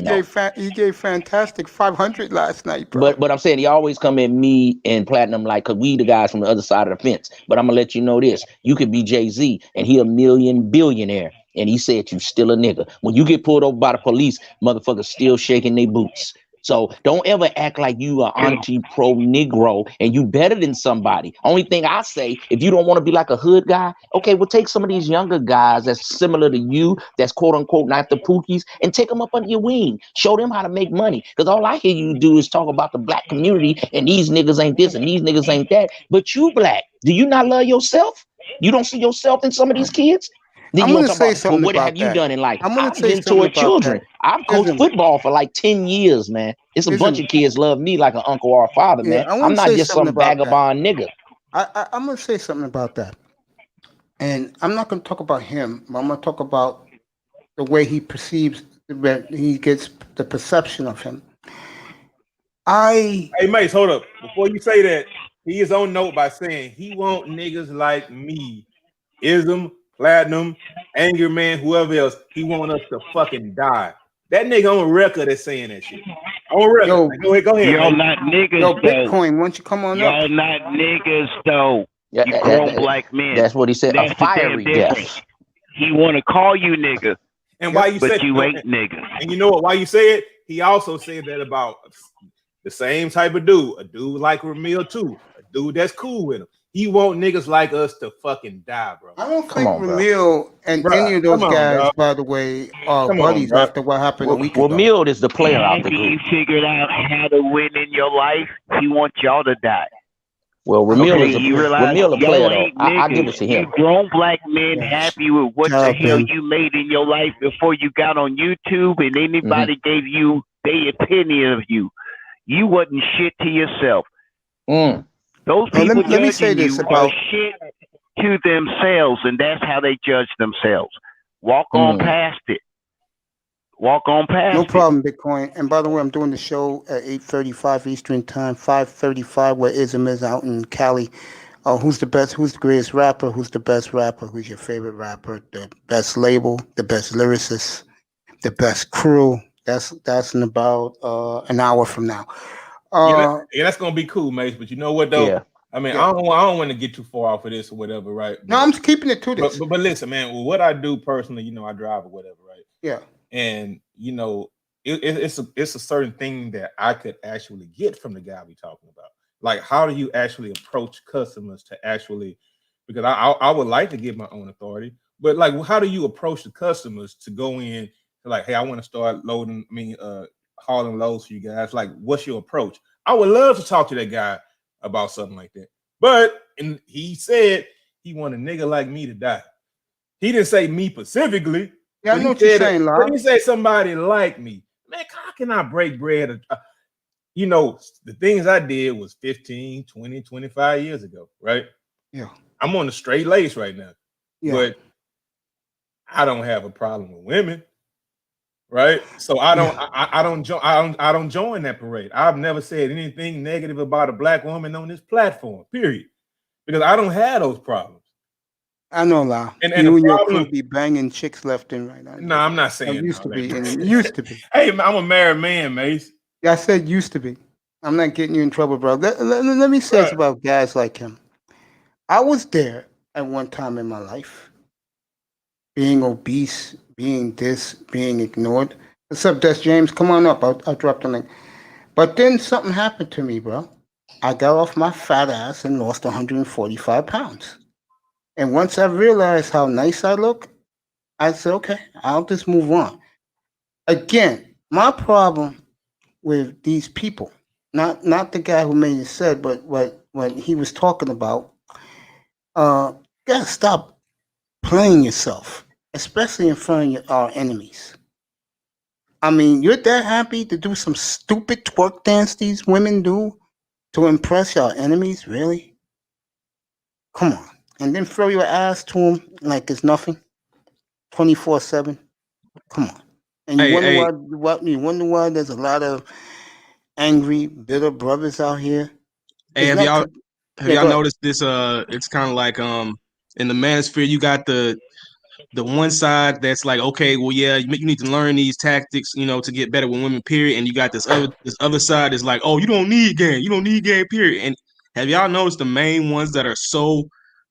He gave fantastic 500 last night, bro. But I'm saying he always come at me and Platinum like, cause we the guys from the other side of the fence. But I'm gonna let you know this: you could be Jay-Z and he a million billionaire, and he said you still a nigga. When you get pulled over by the police, motherfuckers still shaking their boots. So don't ever act like you are anti-pro Negro and you better than somebody. Only thing I say, if you don't want to be like a hood guy, okay, well take some of these younger guys that's similar to you, that's quote unquote not the Pookies, and take them up under your wing. Show them how to make money. Because all I hear you do is talk about the black community and these niggas ain't this and these niggas ain't that. But you black, do you not love yourself? You don't see yourself in some of these kids? Then I'm going to say something what about have you done in life? I'm going I've to say been something toward about children. that. I've coached football for like 10 years, man. It's a bunch of kids love me like an uncle or a father, man. I'm not just some vagabond nigga. I'm going to say something about that. And I'm not going to talk about him, but I'm going to talk about the way he perceives, he gets the perception of him. Hey, Mace, hold up. Before you say that, he is on note by saying he want niggas like me, Ism, Platinum, Anger Man, whoever else. He want us to fucking die. That nigga on record is saying that shit. On record. Yo, go ahead. Y'all not niggas, Yo, though. Bitcoin, why don't you come on y'all up? not niggas, though. You grown black men. That's what he said. That's a fiery death. He want to call you nigga. And why you but say you ain't nigga. And you know what? Why you say it? He also said that about the same type of dude. A dude like Ramil too. A dude that's cool with him. He want niggas like us to fucking die, bro. I don't think Ramil and any of those guys, by the way, are buddies after what happened a week ago. Well, Mill is the player out the group. He figured out how to win in your life. He wants y'all to die. Well, Ramil is a player, though. I give it to him. You grown black men happy with what the hell you made in your life before you got on YouTube and anybody gave you their opinion of you. You wasn't shit to yourself. Those people let me say this about shit to themselves, and that's how they judge themselves. Walk on past it. Walk on past it. No problem, Bitcoin. And by the way, I'm doing the show at 8:35 Eastern Time, 5:35 where Ism is out in Cali. Who's the best? Who's the greatest rapper? Who's the best rapper? Who's your favorite rapper? The best label? The best lyricist? The best crew? That's in about an hour from now. Yeah, that's gonna be cool, Mace. But you know what though? Yeah. I mean, I don't want to get too far off of this or whatever, right? No, I'm keeping it to this. But listen, man. Well, what I do personally, you know, I drive or whatever, right? Yeah. And you know, it's a certain thing that I could actually get from the guy we talking about. Like, how do you actually approach customers to actually? Because I would like to get my own authority, but like, how do you approach the customers to go in? Like, hey, I want to start hauling loads for you guys. Like, what's your approach? I would love to talk to that guy about something like that. But he said he want a nigga like me to die. He didn't say me specifically. Yeah, I know what you're saying, But he said somebody like me. Man, how can I break bread? You know, the things I did was 15, 20, 25 years ago, right? Yeah. I'm on the straight lace right now. Yeah. But I don't have a problem with women, right? So I don't join that parade. I've never said anything negative about a black woman on this platform, period. Because I don't have those problems. I know, La. And you and your crew be banging chicks left and right. No, I'm not saying it used to be. And it used to be. Hey, I'm a married man, Mace. Yeah, I said used to be. I'm not getting you in trouble, bro. Let me say this about guys like him. I was there at one time in my life, being obese, being this, being ignored. What's up, Des James? Come on up. I'll drop the link. But then something happened to me, bro. I got off my fat ass and lost 145 pounds. And once I realized how nice I look, I said, okay, I'll just move on. Again, my problem with these people, not the guy who made it said, but what he was talking about, you gotta stop playing yourself, especially in front of our enemies. I mean, you're that happy to do some stupid twerk dance these women do to impress your enemies? Really? Come on. And then throw your ass to them like it's nothing, 24/7. Come on. And you wonder why there's a lot of angry, bitter brothers out here. Hey, have y'all noticed this? It's kind of like in the manosphere, you got the one side that's like, okay, well, yeah, you need to learn these tactics, you know, to get better with women, period. And you got this other side is like, oh, you don't need game, period. And have y'all noticed the main ones that are so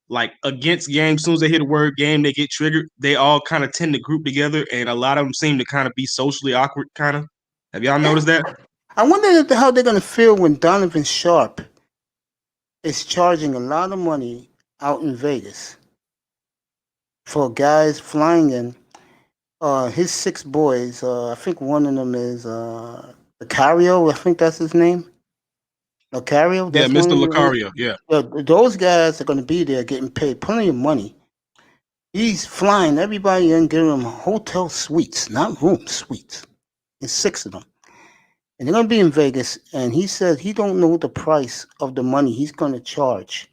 like against game, as soon as they hear the word game, they get triggered. They all kind of tend to group together, and a lot of them seem to kind of be socially awkward, kind of. Have y'all noticed that? I wonder how they're going to feel when Donovan Sharp is charging a lot of money out in Vegas for guys flying in. His 6 boys, I think one of them is Lucario. I think that's his name. Lucario? Yeah, Mr. Lucario, yeah. Those guys are going to be there getting paid plenty of money. He's flying everybody in, giving them hotel suites, not room suites. There's 6 of them. And they're going to be in Vegas, and he said he don't know the price of the money he's going to charge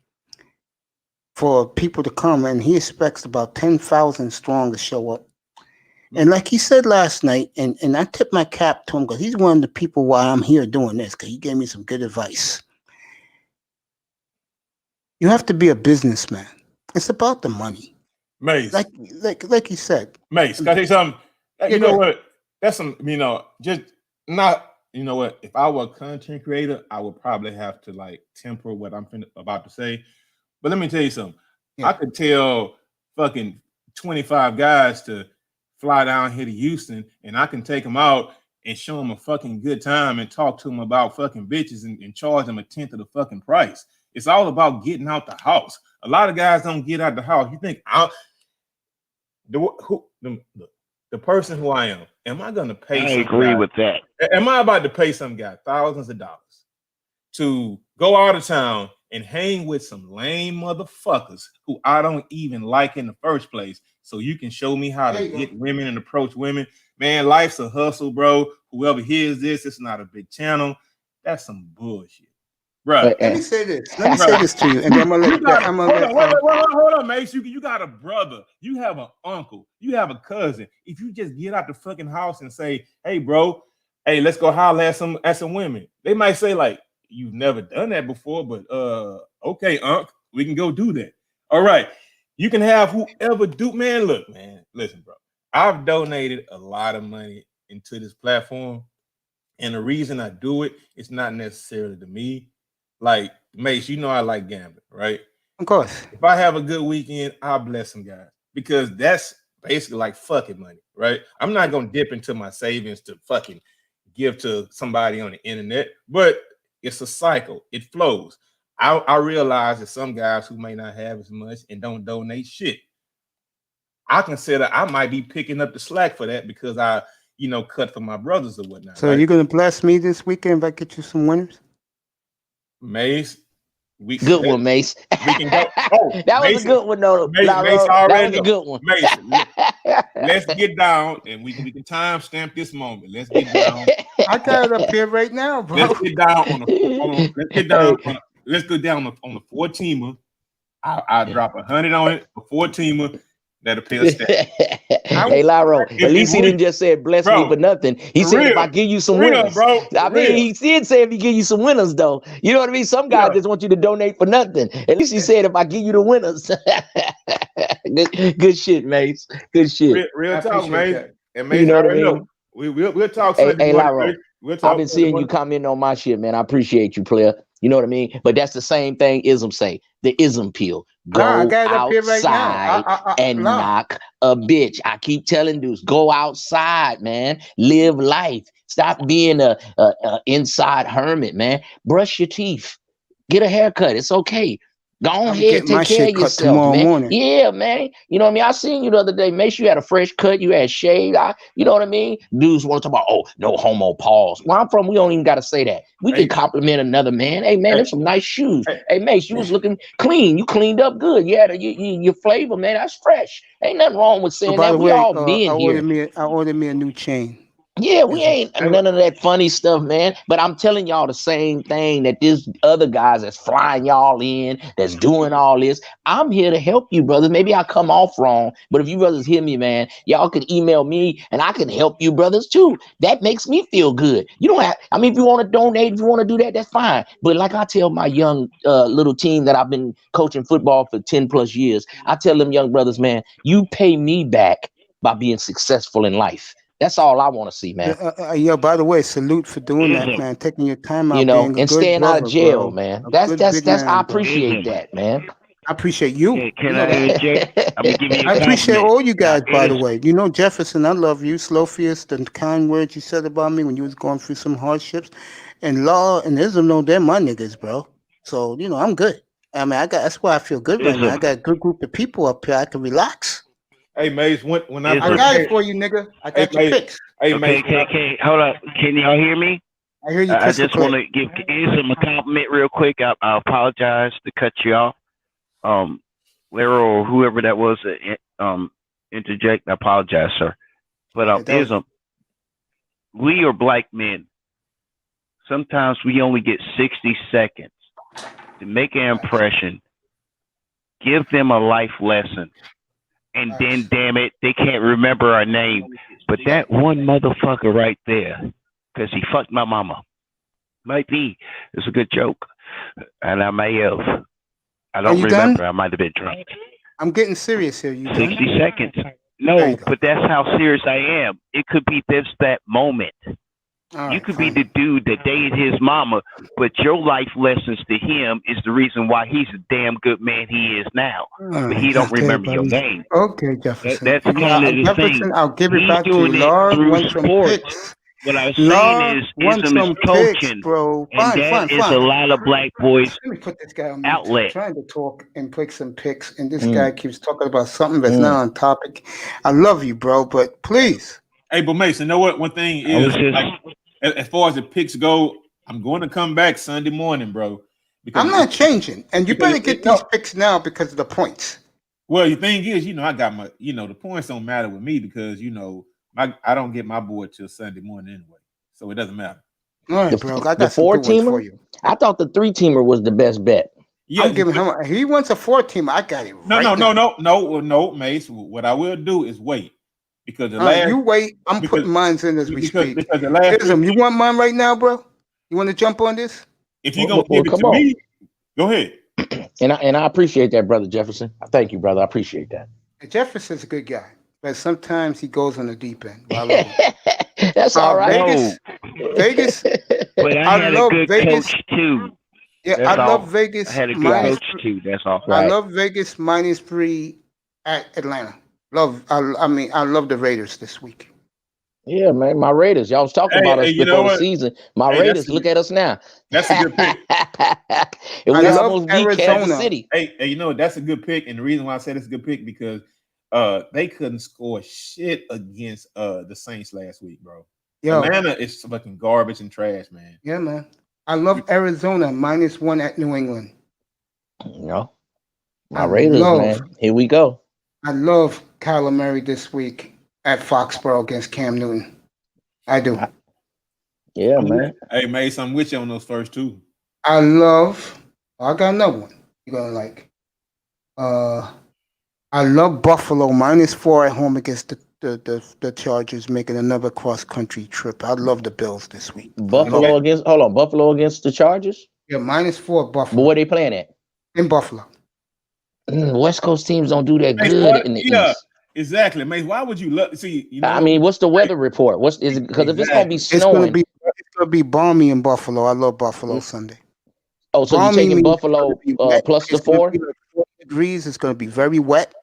for people to come, and he expects about 10,000 strong to show up. And like he said last night, and I tip my cap to him because he's one of the people why I'm here doing this, because he gave me some good advice. You have to be a businessman. It's about the money. Mace. Like he said. Mace, can I tell you something? You know what? That's some, just not, what? If I were a content creator, I would probably have to like temper what I'm about to say. But let me tell you something. Yeah. I could tell fucking 25 guys to fly down here to Houston, and I can take them out and show them a fucking good time and talk to them about fucking bitches and charge them 1/10 of the fucking price. It's all about getting out the house. A lot of guys don't get out the house. You think the person who I am I going to pay? I agree with that. Am I about to pay some guy thousands of dollars to go out of town and hang with some lame motherfuckers who I don't even like in the first place, so you can show me how to get women and approach women? Man, life's a hustle, bro. Whoever hears this, it's not a big channel. That's some bullshit, bro. Let me say this. Let me say this to you, and then hold on, Mace. You got a brother, you have an uncle, you have a cousin. If you just get out the fucking house and say, "Hey, bro, hey, let's go holler at some women," they might say like, "You've never done that before, but okay, Unc, we can go do that." All right. You can have whoever do, man. Look, man, listen, bro. I've donated a lot of money into this platform, and the reason I do it, it's not necessarily to me. Like, Mace, I like gambling, right? Of course. If I have a good weekend, I'll bless some guys, because that's basically like fucking money, right? I'm not gonna dip into my savings to fucking give to somebody on the internet, but it's a cycle. It flows. I realize that some guys who may not have as much and don't donate shit, I consider I might be picking up the slack for that because I, cut for my brothers or whatnot. So right? You're going to bless me this weekend if I get you some winners? Mace, Good one, Mace. We can go. Oh, that was Mason, a good one, though. Mace that already was a good one. Mason, let's get down and we can time stamp this moment. Let's get down. I got it up here right now, bro. Let's get down on the 4-teamer. I'll drop 100 on it, a 4-teamer. That'll pay a step. Hey, Lyro, at least he didn't just say bless me for nothing. He said if I give you some winners. Bro, I mean, he did say if he give you some winners, though. You know what I mean? Some guys just want you to donate for nothing. At least he said if I give you the winners. good shit, Mace. Good shit. Real talk, Mace. And Mace, you know what I mean? We'll talk. Hey, Lyro, we'll talk. I've been seeing you comment on my shit, man. I appreciate you, player. You know what I mean? But that's the same thing Ism say. The Ism pill. Go outside and knock a bitch. I keep telling dudes, go outside, man. Live life. Stop being a inside hermit, man. Brush your teeth. Get a haircut. It's okay. Go ahead, take care of yourself, man. Morning. Yeah, man. You know what I mean? I seen you the other day. Make sure you had a fresh cut. You had shaved. You know what I mean? Dudes want to talk about, oh, no homo, pause. Where I'm from, we don't even got to say that. We can compliment another man. Hey, man, there's some nice shoes. Hey, Mace, you was looking clean. You cleaned up good. You had your flavor, man. That's fresh. Ain't nothing wrong with saying that. We all men here. I ordered me a new chain. Yeah, we ain't none of that funny stuff, man. But I'm telling y'all the same thing that this other guys that's flying y'all in, that's doing all this. I'm here to help you, brothers. Maybe I come off wrong, but if you brothers hear me, man, y'all can email me and I can help you brothers too. That makes me feel good. You don't have, I mean, if you want to donate, if you want to do that, that's fine. But like I tell my young little team that I've been coaching football for 10 plus years, I tell them young brothers, man, you pay me back by being successful in life. That's all I want to see, man. Yeah, by the way, salute for doing that, man. Taking your time out, you know, being and staying out of jail, man. That's I appreciate that, man. I appreciate you. Can I interject? I'm gonna give you I appreciate all you guys, by the way. You know, Jefferson, I love you. Slowfius, the kind words you said about me when you was going through some hardships. And Law and Ism, no, they're my niggas, bro. So, you know, I'm good. I mean, that's why I feel good right now. I got a good group of people up here. I can relax. Hey, Mace, when I got it for you, nigga. I got your picks. Hey, Mace, hold up. Can y'all hear me? I hear you. I just want to give Ism a compliment real quick. I apologize to cut you off. Larry or whoever that was, interject. I apologize, sir. But Ism, we are black men. Sometimes we only get 60 seconds to make an impression, give them a life lesson. And then, damn it, they can't remember our name. But that one motherfucker right there, because he fucked my mama, might be. It's a good joke. And I may have. I don't remember. Done? I might have been drunk. I'm getting serious here. 60 seconds. No, but that's how serious I am. It could be that moment. You could be the dude that dated his mama, but your life lessons to him is the reason why he's a damn good man he is now. But he don't remember your name. Okay, Jefferson. That's kind of the Jefferson, thing. I'll give it back to you. Lord, through sports. What I was saying is Ism is coaching, bro. Fine. A lot of black boys Let me put this guy on outlet. I'm trying to talk and pick some picks, and this guy keeps talking about something that's not on topic. I love you, bro, but please. Hey, but Mason, you know what? One thing is, as far as the picks go, I'm going to come back Sunday morning, bro. I'm not changing, and you better get these picks now because of the points. Well, the thing is, I got my, the points don't matter with me because, I don't get my board till Sunday morning anyway, so it doesn't matter. All right, bro. I got the 4-teamer for you. I thought the 3-teamer was the best bet. Yeah, I'm giving him. He wants a 4-teamer. I got it. No, Mace. What I will do is wait. Because the last, you wait. I'm putting mine in as we speak. Because the last Ism, you want mine right now, bro? You want to jump on this? If you're gonna give it to me, go ahead. And I appreciate that, brother Jefferson. Thank you, brother. I appreciate that. Jefferson's a good guy, but sometimes he goes on the deep end. That's all right. Vegas. But I had a good Vegas coach too. Yeah, I love Vegas. I had a good coach too. That's all right. I love Vegas -3 at Atlanta. I love the Raiders this week. Yeah, man, my Raiders. Y'all was talking about us before the season. My Raiders, look at us now. That's a good pick. It was almost beat Kansas City. Hey, that's a good pick, and the reason why I said it's a good pick because they couldn't score shit against the Saints last week, bro. Atlanta is fucking garbage and trash, man. Yeah, man. I love Arizona -1 at New England. No, my I Raiders, love, man. Here we go. I love Kyler Murray this week at Foxborough against Cam Newton. I do. Yeah, man. Hey, Mace, I'm with you on those first two. I got another one you're gonna like. I love Buffalo -4 at home against the Chargers, making another cross country trip. I love the Bills this week. Buffalo against the Chargers. Yeah, -4 But Buffalo. where they playing at? In Buffalo. West Coast teams don't do that Mace, good in the East. Exactly, Mace. Why would you look? See, I mean, what's the weather report? Is it because if it's gonna be snowing? It's gonna be balmy in Buffalo. I love Buffalo Sunday. Oh, so you're taking Buffalo plus the 4? Like 4 degrees. It's gonna be very wet.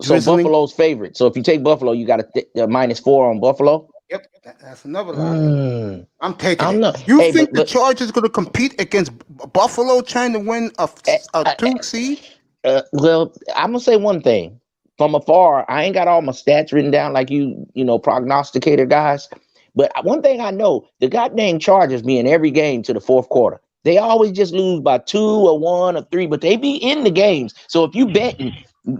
So drizzling. Buffalo's favorite. So if you take Buffalo, you got a -4 on Buffalo. Yep, that's another line. I'm taking it. Hey, think the Chargers going to compete against Buffalo trying to win a 2 seed? Well, I'm gonna say one thing. From afar, I ain't got all my stats written down like you prognosticator guys. But one thing I know, the goddamn Chargers be in every game to the fourth quarter. They always just lose by 2 or 1 or 3, but they be in the games. So if you betting,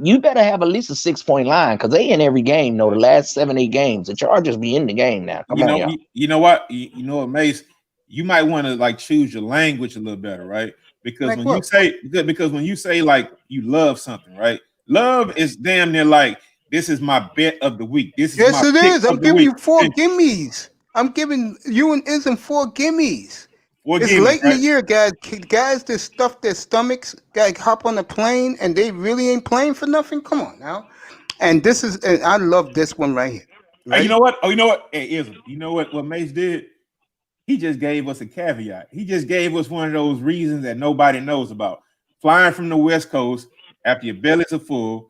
you better have at least a 6-point line because they in every game. The last 7-8 games, the Chargers be in the game now. Come on, y'all. You know what, Mace, you might want to like choose your language a little better, right? Because like when what? you say like you love something, right? Love is damn near like this is my bet of the week. Yes, it is. I'm giving you 4 gimmies. I'm giving you and Ism 4 gimmies. It's late in the year, guys. Guys that stuff their stomachs, guys hop on a plane and they really ain't playing for nothing. Come on now. And I love this one right here. Right? You know what? Oh, you know what? Hey, Ism, you know what Mace did? He just gave us a caveat. He just gave us one of those reasons that nobody knows about. Flying from the West Coast after your bellies are full,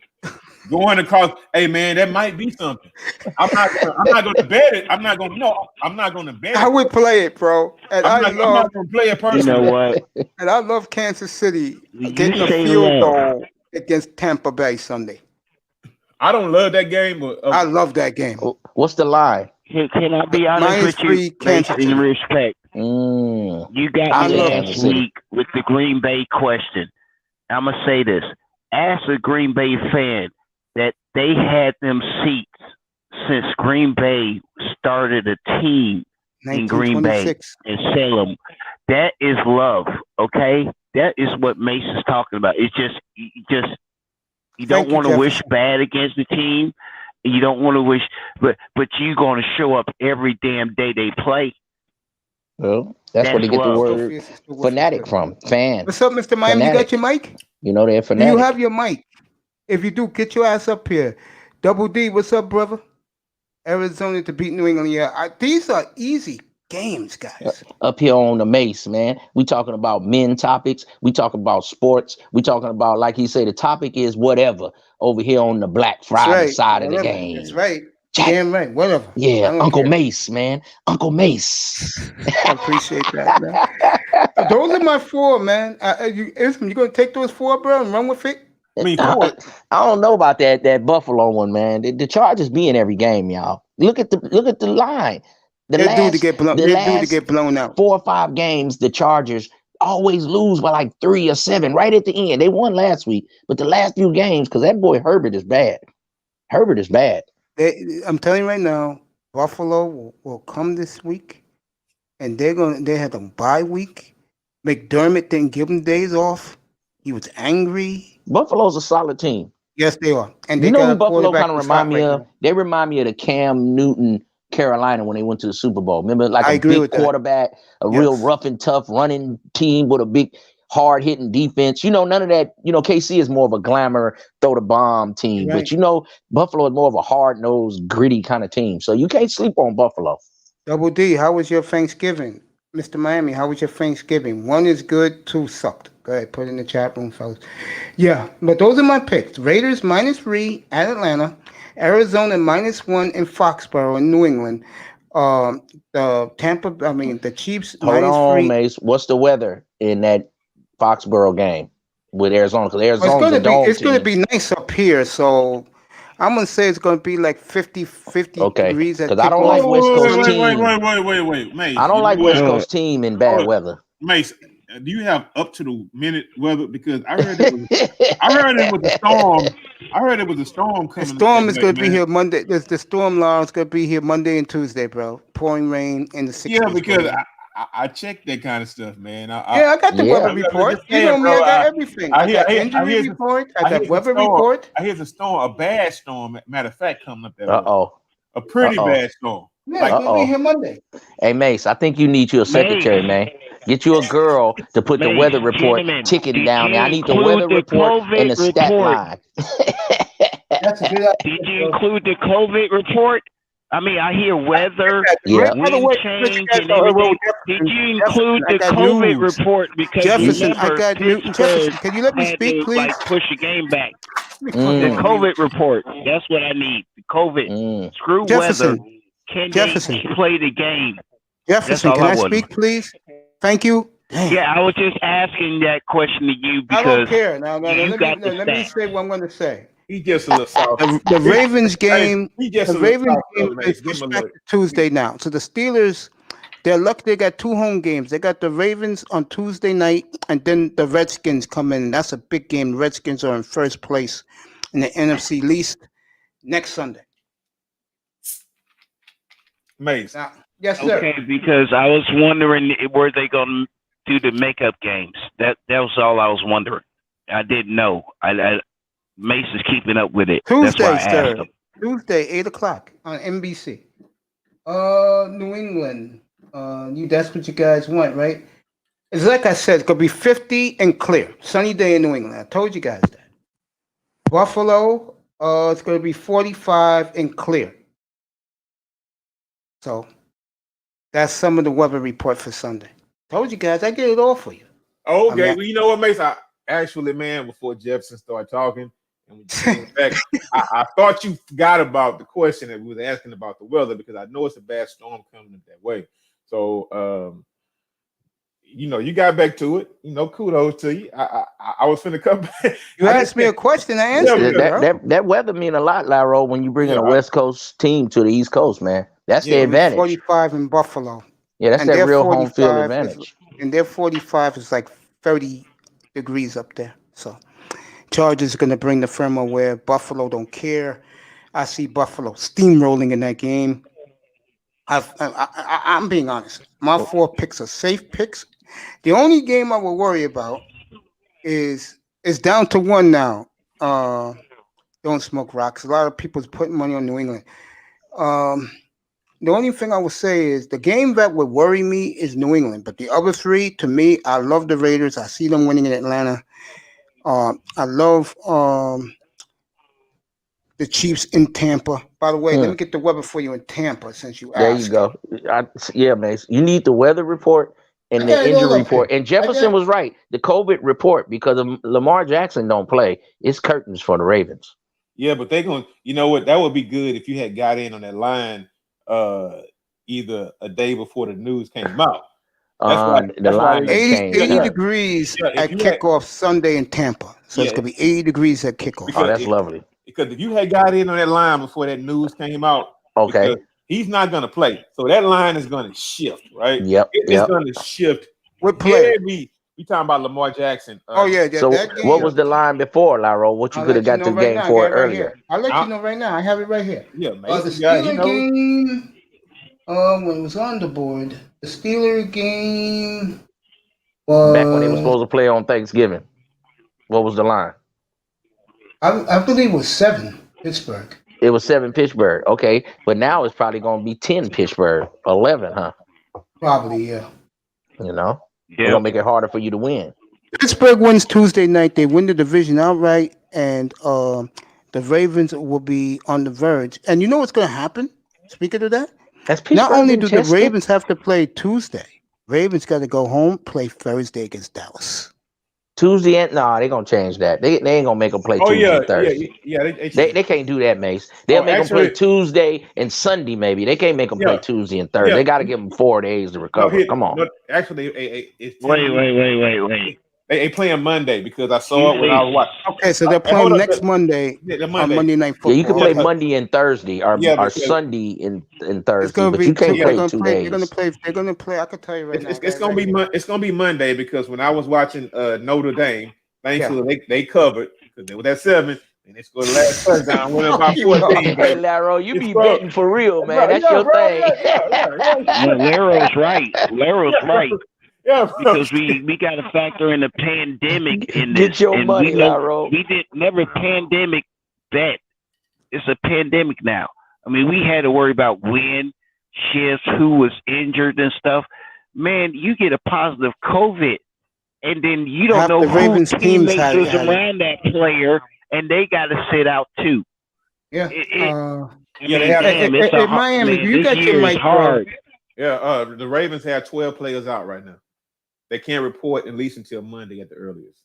going across. Hey man, that might be something. I'm not going to bet it. I'm not going to bet it. I would play it, bro. And I'm not going to play it personally. You know what? And I love Kansas City getting a field goal against Tampa Bay Sunday. I don't love that game, but I love that game. What's the line? Can I be honest with you? In respect, you got me last week with the Green Bay question. I'm gonna say this: as a Green Bay fan, that they had them seats since Green Bay started a team in Green Bay and Salem. That is love, okay? That is what Mace is talking about. It's just you don't want to wish bad against the team. You don't want to wish, but you're going to show up every damn day they play. Well, that's where they get the word fanatic from. Fan. What's up, Mr. Miami? You got your mic? They're fanatic. Do you have your mic? If you do, get your ass up here. Double D, what's up, brother? Arizona to beat New England. Yeah, these are easy games, guys. Up here on the Mace, man. We talking about men topics. We talking about sports. We talking about, like he said, the topic is whatever over here on the Black Friday side of the game. That's right. Damn right. Whatever. Yeah, Uncle Mace, man. Uncle Mace. I appreciate that, man. Those are my 4, man. You gonna take those 4, bro, and run with it? I don't know about that Buffalo one, man. The Chargers be in every game, y'all. Look at the line. They're due to get blown out. 4 or 5 games, the Chargers always lose by like 3 or 7 right at the end. They won last week, but the last few games, because that boy Herbert is bad. I'm telling you right now, Buffalo will come this week, and they had a bye week. McDermott didn't give them days off. He was angry. Buffalo's a solid team. Yes, they are. And you know who Buffalo kind of remind me of? They remind me of the Cam Newton Carolina when they went to the Super Bowl. Remember, like a big quarterback, real rough and tough running team with a big hard hitting defense. None of that. KC is more of a glamour, throw the bomb team, right. But Buffalo is more of a hard nosed, gritty kind of team. So you can't sleep on Buffalo. Double D, how was your Thanksgiving? Mr. Miami, how was your Thanksgiving? 1 is good, 2 sucked. Go ahead, put it in the chat room, fellas. Yeah, but those are my picks. Raiders -3 at Atlanta. Arizona -1 in Foxborough in New England. The Chiefs Hold -3. on, Mace. What's the weather in that Foxborough game with Arizona? Because Arizona's a dome team. It's going to be nice up here, so I'm going to say it's going to be like 50 degrees. Because I don't like West Coast team. Wait, Mace. I don't like West Coast team in bad weather. Mace, do you have up to the minute weather? Because I heard it was a storm. I heard it was a storm The coming. storm is going to be here Monday. The storm law is going to be here Monday and Tuesday, bro. Pouring rain in the 60s. Yeah, because I checked that kind of stuff, man. I got the weather report. You know me, I got everything. I got injury report. I got weather report. I hear the storm, a bad storm. Matter of fact, coming up there. A pretty bad storm. Yeah, it's going to be here Monday. Hey, Mace, I think you need you a secretary, man. Get you a girl to put the weather report ticket down there. I need the weather report and the stat line. That's a good idea. Did you include the COVID report? I mean, I hear weather, wind change, and everything. Did you include the COVID report? Because Jefferson, remember, I got Newton Jefferson. Can you let me speak, please? Like push the game back. The COVID report. That's what I need. The COVID. Screw weather. Can they play the game? Jefferson, can I speak, please? Thank you. Damn. Yeah, I was just asking that question to you because I don't care. Now, let me say what I'm going to say. He gets a little soft. The Ravens game. The Ravens game is pushed back to Tuesday now. So the Steelers, they're lucky they got 2 home games. They got the Ravens on Tuesday night, and then the Redskins come in. That's a big game. The Redskins are in first place in the NFC East next Sunday. Mace. Yes, sir. Okay, because I was wondering were they going to do the makeup games. That was all I was wondering. I didn't know. Mace is keeping up with it. Tuesday, sir. Tuesday, 8:00 on NBC. New England. That's what you guys want, right? It's like I said, it's gonna be 50 and clear. Sunny day in New England. I told you guys that. Buffalo, it's gonna be 45 and clear. So that's some of the weather report for Sunday. Told you guys, I get it all for you. Okay, well, you know what, Mace? Before Jefferson started talking, and we came back, I thought you forgot about the question that we were asking about the weather, because I know it's a bad storm coming up that way. So, you got back to it. Kudos to you. I was finna come back. You asked me a question, I answered it. That weather mean a lot, Lyro, when you bring in a West Coast team to the East Coast, man. That's the advantage. 45 in Buffalo. Yeah, that's that real home field advantage. And their 45 is like 30 degrees up there. So Chargers are going to bring the firmware. Buffalo don't care. I see Buffalo steamrolling in that game. I'm being honest. My 4 picks are safe picks. The only game I will worry about is down to 1 now. Don't smoke rocks. A lot of people's putting money on New England. The only thing I would say is the game that would worry me is New England. But the other 3, to me, I love the Raiders. I see them winning in Atlanta. I love the Chiefs in Tampa. By the way, let me get the weather for you in Tampa since you asked. There you go. Mace. You need the weather report and the injury report. And Jefferson was right. The COVID report, because of Lamar Jackson don't play, it's curtains for the Ravens. Yeah, but they're going to, you know what? That would be good if you had got in on that line either a day before the news came out. The line 80 degrees at kickoff Sunday in Tampa. So it's going to be 80 degrees at kickoff. That's lovely. Because if you had got in on that line before that news came out, he's not going to play. So that line is going to shift, right? It's going to shift. What player? We talking about Lamar Jackson. So what was the line before, Lyro? What you could have got the game for earlier? I'll let you know right now. I have it right here. Yeah, the Steeler game, when it was on the board, the Steeler game was... Back when they were supposed to play on Thanksgiving. What was the line? I believe it was 7, Pittsburgh. It was 7 Pittsburgh. Okay. But now it's probably going to be 10 Pittsburgh. 11, huh? Probably, yeah. They're going to make it harder for you to win. Pittsburgh wins Tuesday night. They win the division outright, and the Ravens will be on the verge. And you know what's going to happen? Speaking of that, not only do the Ravens have to play Tuesday, Ravens got to go home, play Thursday against Dallas. Tuesday and they're gonna change that. They ain't gonna make them play Tuesday and Thursday. They can't do that, Mace. They'll make them play Tuesday and Sunday, maybe. They can't make them play Tuesday and Thursday. They got to give them 4 days to recover. Come on. Actually, wait. They playing Monday because I saw it when I was watching. Okay, so they're playing next Monday on Monday Night Football. Yeah, you can play Monday and Thursday or Sunday and Thursday, but you can't play 2 days. They're gonna play. I can tell you right now. It's gonna be Monday because when I was watching Notre Dame, thankfully they covered because they were at 7. And they scored the last touchdown, winning by 14. Hey, Laro, you be betting for real, man. That's your thing. Laro's right. Laro's right. Yeah, because we got to factor in the pandemic in this. Get your money, Laro. We did never pandemic bet. It's a pandemic now. I mean, we had to worry about when shifts, who was injured and stuff. Man, you get a positive COVID, and then you don't know who teammates was around that player. And they got to sit out too. Yeah. It's Miami, you got your mic hard. Yeah. The Ravens have 12 players out right now. They can't report at least until Monday at the earliest.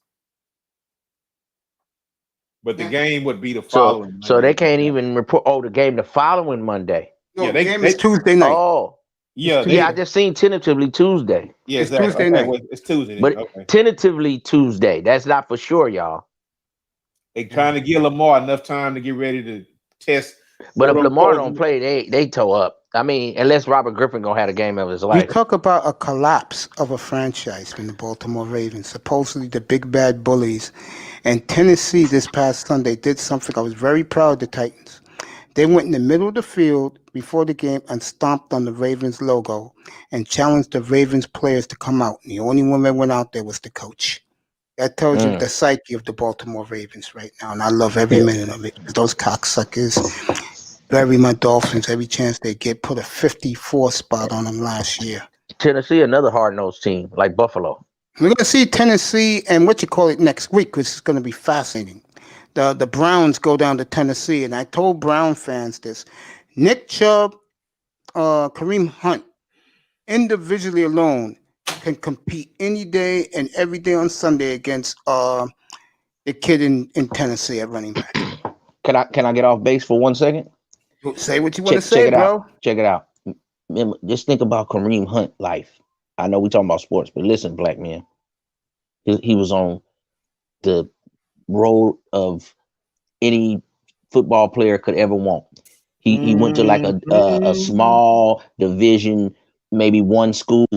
But the game would be the following. So they can't even report. Oh, the game the following Monday. No, the game is Tuesday night. Oh. Yeah, I just seen tentatively Tuesday. Yeah, it's Tuesday night. Well, it's Tuesday. But tentatively Tuesday. That's not for sure, y'all. They trying to give Lamar enough time to get ready to test. But if Lamar don't play, they toe up. I mean, unless Robert Griffin gonna have a game of his life. We talk about a collapse of a franchise from the Baltimore Ravens, supposedly the big bad bullies. And Tennessee this past Sunday did something. I was very proud of the Titans. They went in the middle of the field before the game and stomped on the Ravens logo and challenged the Ravens players to come out. And the only one that went out there was the coach. That tells you the psyche of the Baltimore Ravens right now, and I love every minute of it. Those cocksuckers bury my Dolphins every chance they get. Put a 54 spot on them last year. Tennessee, another hard-nosed team like Buffalo. We're going to see Tennessee and next week, which is going to be fascinating. The Browns go down to Tennessee, and I told Brown fans this. Nick Chubb, Kareem Hunt, individually alone, can compete any day and every day on Sunday against the kid in Tennessee at running back. Can I get off base for 1 second? Say what you want to say, bro. Check it out. Remember, just think about Kareem Hunt life. I know we're talking about sports, but listen, black man. He was on the road of any football player could ever want. He went to like a small division, maybe one school.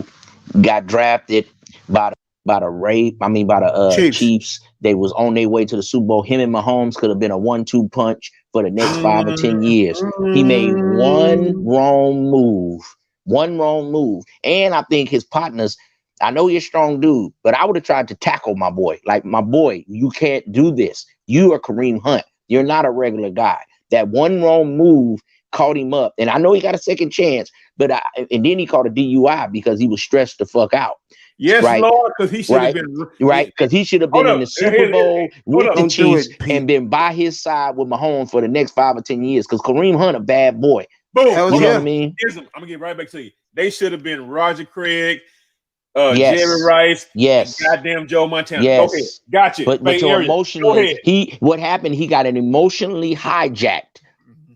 Got drafted by the Chiefs. They was on their way to the Super Bowl. Him and Mahomes could have been a 1-2 punch for the next 5 or 10 years. He made one wrong move. And I think his partners, I know you're a strong dude, but I would have tried to tackle my boy. Like, my boy, you can't do this. You are Kareem Hunt. You're not a regular guy. That one wrong move caught him up. And I know he got a second chance, and then he caught a DUI because he was stressed the fuck out. Yes, right? Lord, because he should have been right. Because he should have been in the Super Bowl with the Chiefs and been by his side with Mahomes for the next 5 or 10 years. Because Kareem Hunt, a bad boy. Boom. You know what I mean? I'm gonna get right back to you. They should have been Roger Craig, Jerry Rice, yes, goddamn Joe Montana. Yes, okay, gotcha. But so emotionally, what happened? He got emotionally hijacked.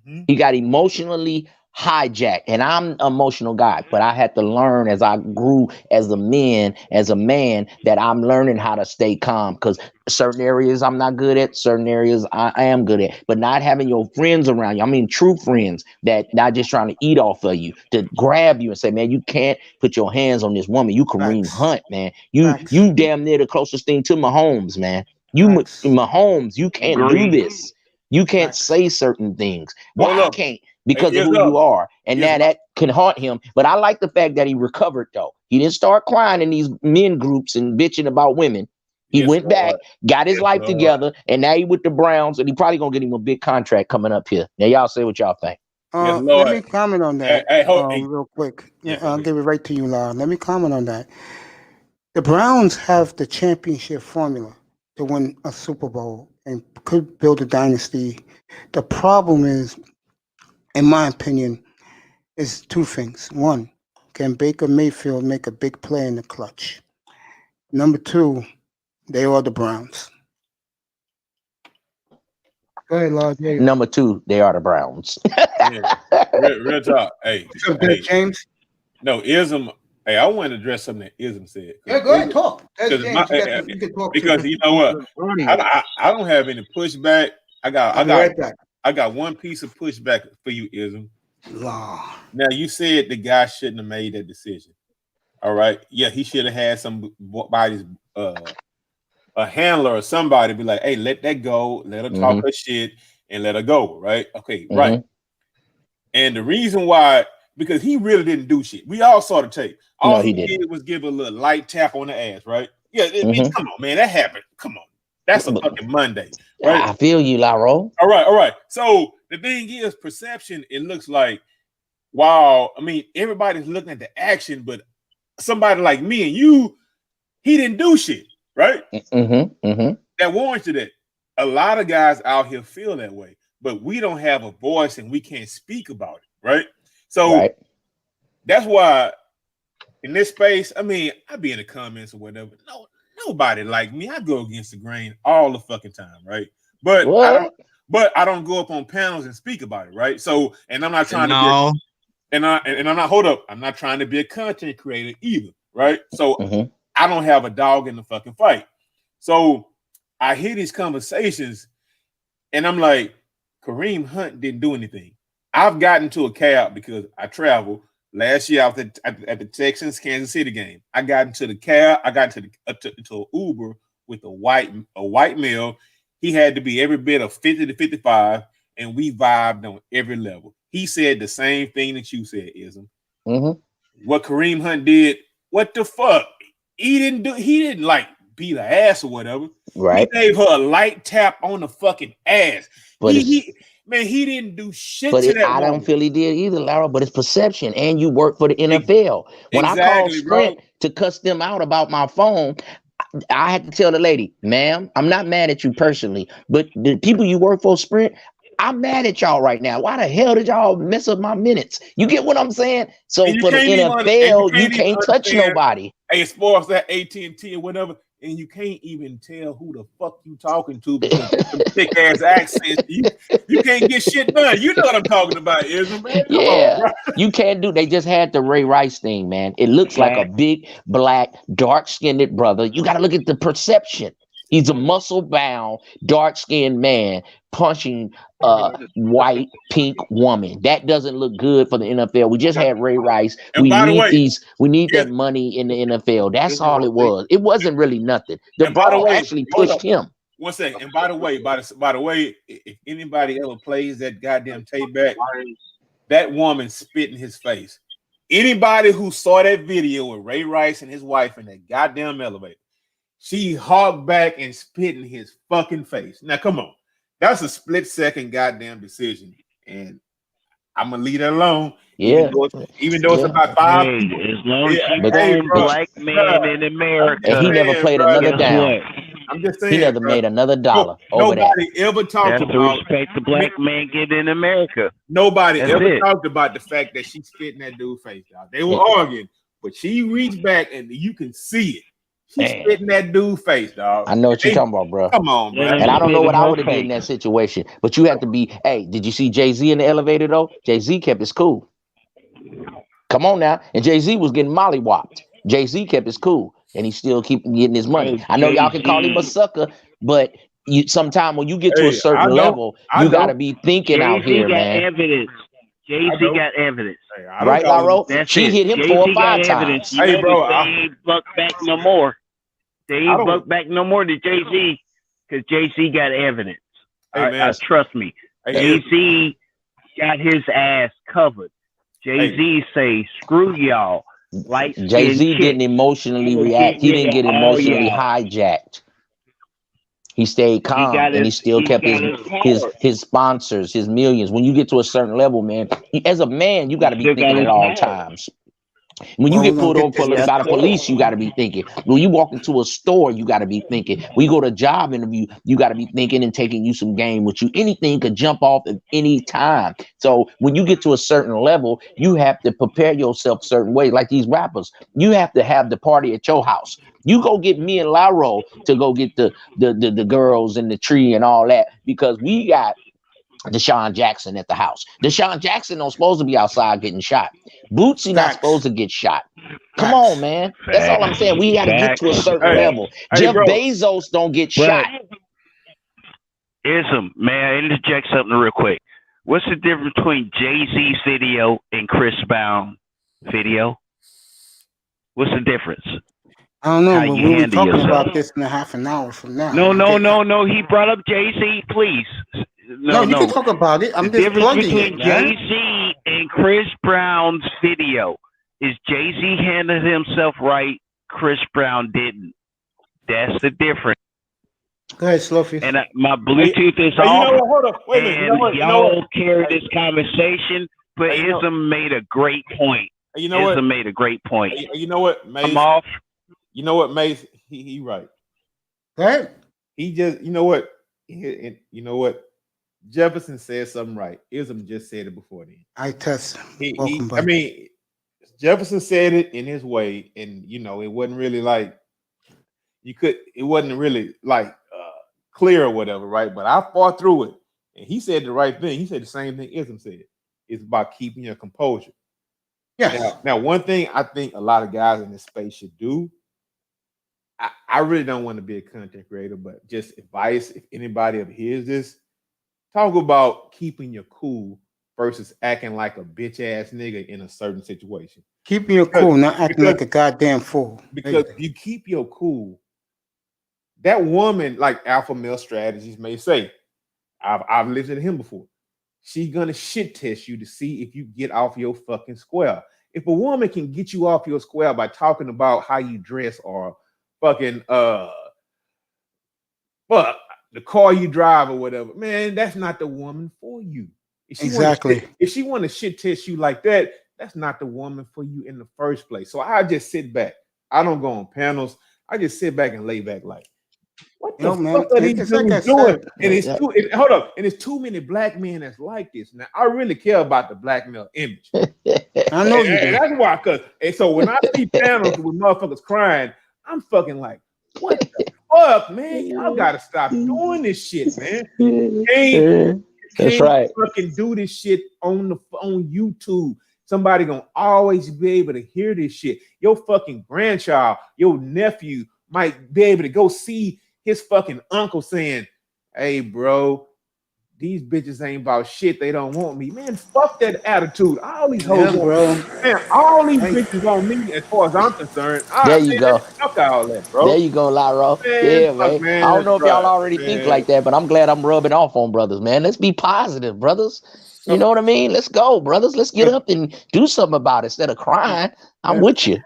Mm-hmm. He got emotionally hijacked, and I'm an emotional guy, but I had to learn as I grew as a man, that I'm learning how to stay calm, because certain areas I'm not good at, certain areas I am good at, but not having your friends around you, I mean true friends that not just trying to eat off of you, to grab you and say, man, you can't put your hands on this woman. You Kareem Hunt, man. You damn near the closest thing to Mahomes, man. Mahomes, you can't do this. You can't say certain things. Well, I can't. Because of who you are. And now that can haunt him. But I like the fact that he recovered, though. He didn't start crying in these men groups and bitching about women. He went back, got his life together, and now he with the Browns, and he probably going to get him a big contract coming up here. Now, y'all say what y'all think. Let me comment on that real quick. I'll give it right to you, Lara. Let me comment on that. The Browns have the championship formula to win a Super Bowl and could build a dynasty. The problem is, in my opinion, is two things. One, can Baker Mayfield make a big play in the clutch? Number two, they are the Browns. Go ahead, Lord. Number two, they are the Browns. Real talk. Hey, James? No, Ism. Hey, I want to address something that Ism said. Yeah, go ahead, talk. You can talk because you know what? I don't have any pushback. I got one piece of pushback for you, Ism. Law. Now you said the guy shouldn't have made that decision. All right. Yeah, he should have had somebody's a handler or somebody be like, hey, let that go, let her talk her shit and let her go. Right. Okay, right. And the reason why, because he really didn't do shit. We all saw the tape. All he did was give a little light tap on the ass, right? Yeah, come on, man. That happened. Come on. That's a fucking Monday. Right? I feel you, Laro. All right. So the thing is, perception, it looks like, wow, I mean, everybody's looking at the action, but somebody like me and you, he didn't do shit, right? That warrants you that. A lot of guys out here feel that way, but we don't have a voice and we can't speak about it, right? So that's why in this space, I mean, I be in the comments or whatever. No, nobody like me. I go against the grain all the fucking time, right? But I don't go up on panels and speak about it, right? So, and I'm not trying to be, and I'm not, hold up, I'm not trying to be a content creator either, right? So I don't have a dog in the fucking fight. So I hear these conversations and I'm like, Kareem Hunt didn't do anything. I've gotten to a cab because I travel. Last year I was at the Texans Kansas City game. I got into the cab. I got to an Uber with a white male. He had to be every bit of 50 to 55, and we vibed on every level. He said the same thing that you said, Ism. What Kareem Hunt did, what the fuck? He didn't like beat her ass or whatever. Right. He gave her a light tap on the fucking ass. But he didn't do shit to that woman. Don't feel he did either, Lara, but it's perception. And you work for the NFL. When I called Sprint to cuss them out about my phone, I had to tell the lady, ma'am, I'm not mad at you personally, but the people you work for, Sprint, I'm mad at y'all right now. Why the hell did y'all mess up my minutes? You get what I'm saying? So for the NFL, you can't touch nobody. Hey, as far as that AT&T or whatever, and you can't even tell who the fuck you talking to because of the thick ass accents. You can't get shit done. You know what I'm talking about, isn't it? Yeah, you can't do. They just had the Ray Rice thing, man. It looks like a big, black, dark-skinned brother. You got to look at the perception. He's a muscle-bound, dark-skinned man punching a white, pink woman. That doesn't look good for the NFL. We just had Ray Rice. We need that money in the NFL. That's all it was. It wasn't really nothing. The ball actually pushed him. One second. And by the way, if anybody ever plays that goddamn tape back, that woman spit in his face. Anybody who saw that video with Ray Rice and his wife in that goddamn elevator, she hopped back and spit in his fucking face. Now, come on. That's a split-second goddamn decision. And I'm going to leave that alone. Yeah. Even though it's about 5 people. As long as you're a black man in America. And he never played another down. I'm just saying. He never made another dollar over that. Nobody ever talked about respect the black man get in America. Nobody ever talked about the fact that she spit in that dude's face, dog. They were arguing, but she reached back and you can see it. She's spitting that dude's face, dog. I know what you're talking about, bro. Come on, bro. And I don't know what I would have did in that situation. But you have to be, hey, did you see Jay-Z in the elevator, though? Jay-Z kept his cool. Come on now. And Jay-Z was getting mollywopped. Jay-Z kept his cool. And he still keep getting his money. I know y'all can call him a sucker, but sometime when you get to a certain level, you got to be thinking out here, man. Evidence. Jay-Z got evidence. Right, Laro? She hit him 4 or 5 times. Hey, bro. They ain't buck back no more. They ain't buck back no more to Jay-Z because Jay-Z got evidence. Hey, trust me. Jay-Z got his ass covered. Jay-Z say, screw y'all. Jay-Z didn't emotionally react. He didn't get emotionally hijacked. He stayed calm and he still kept his sponsors, his millions. When you get to a certain level, man, as a man, you got to be thinking at all times. When you get pulled over by the police, you got to be thinking. When you walk into a store, you got to be thinking. When you go to a job interview, you got to be thinking and taking you some game with you. Anything could jump off at any time. So when you get to a certain level, you have to prepare yourself a certain way. Like these rappers, you have to have the party at your house. You go get me and Laro to go get the girls and the tree and all that because we got Deshaun Jackson at the house. Deshaun Jackson don't supposed to be outside getting shot. Bootsy not Facts. supposed to get shot. Come Facts. on, man. That's all I'm saying. We got to get to a certain level. Hey, Jeff bro. Bezos don't get shot. Ism, may I interject something real quick? What's the difference between Jay-Z's video and Chris Brown video? What's the difference? I don't know, How but you we were handle talking yourself. about this in a half an hour from now. No. He brought up Jay-Z, please. No, you can talk about it. I'm The just difference plugging between it, man. Jay-Z and Chris Brown's video is Jay-Z handled himself right, Chris Brown didn't. That's the difference. Go ahead, Slowface. And my Bluetooth is Hey, you off. know what? Hold up. Wait a minute. And y'all carry this conversation, but Ism made a great point. You know what? Ism made a great point. You know what, Mace? I'm off. You know what, Mace? He right. Go ahead. He just, you know what? You know what? Jefferson said something right. Ism just said it before then. I test. I mean, Jefferson said it in his way, and you know, it wasn't really like it wasn't really like clear or whatever, right? But I fought through it, and he said the right thing. He said the same thing Ism said. It's about keeping your composure. Yes. Now, one thing I think a lot of guys in this space should do. I really don't want to be a content creator, but just advice, if anybody ever hears this, talk about keeping your cool versus acting like a bitch ass nigga in a certain situation. Keeping your cool, not acting like a goddamn fool. Because if you keep your cool, that woman, like alpha male strategies may say, I've listened to him before. She's gonna shit test you to see if you get off your fucking square. If a woman can get you off your square by talking about how you dress or fucking the car you drive or whatever, man, that's not the woman for you. If she want to shit test you like that, that's not the woman for you in the first place. So I just sit back. I don't go on panels. I just sit back and lay back like, what the fuck are these dudes doing? And hold up, and it's too many black men that's like this. Now I really care about the black male image. I know you do. That's why, and so when I see panels with motherfuckers crying, I'm fucking like, what the fuck, man? Y'all gotta stop doing this shit, man. That's right. Fucking do this shit on YouTube. Somebody gonna always be able to hear this shit. Your fucking grandchild, your nephew might be able to go see his fucking uncle saying, hey, bro, these bitches ain't about shit. They don't want me. Man, fuck that attitude. All these hoes, bro. Man, all these bitches want me as far as I'm concerned. There you go. Fuck all that, bro. There you go, Lyro. Yeah, man. I don't know if y'all already think like that, but I'm glad I'm rubbing off on brothers, man. Let's be positive, brothers. You know what I mean? Let's go, brothers. Let's get up and do something about it instead of crying. I'm with you.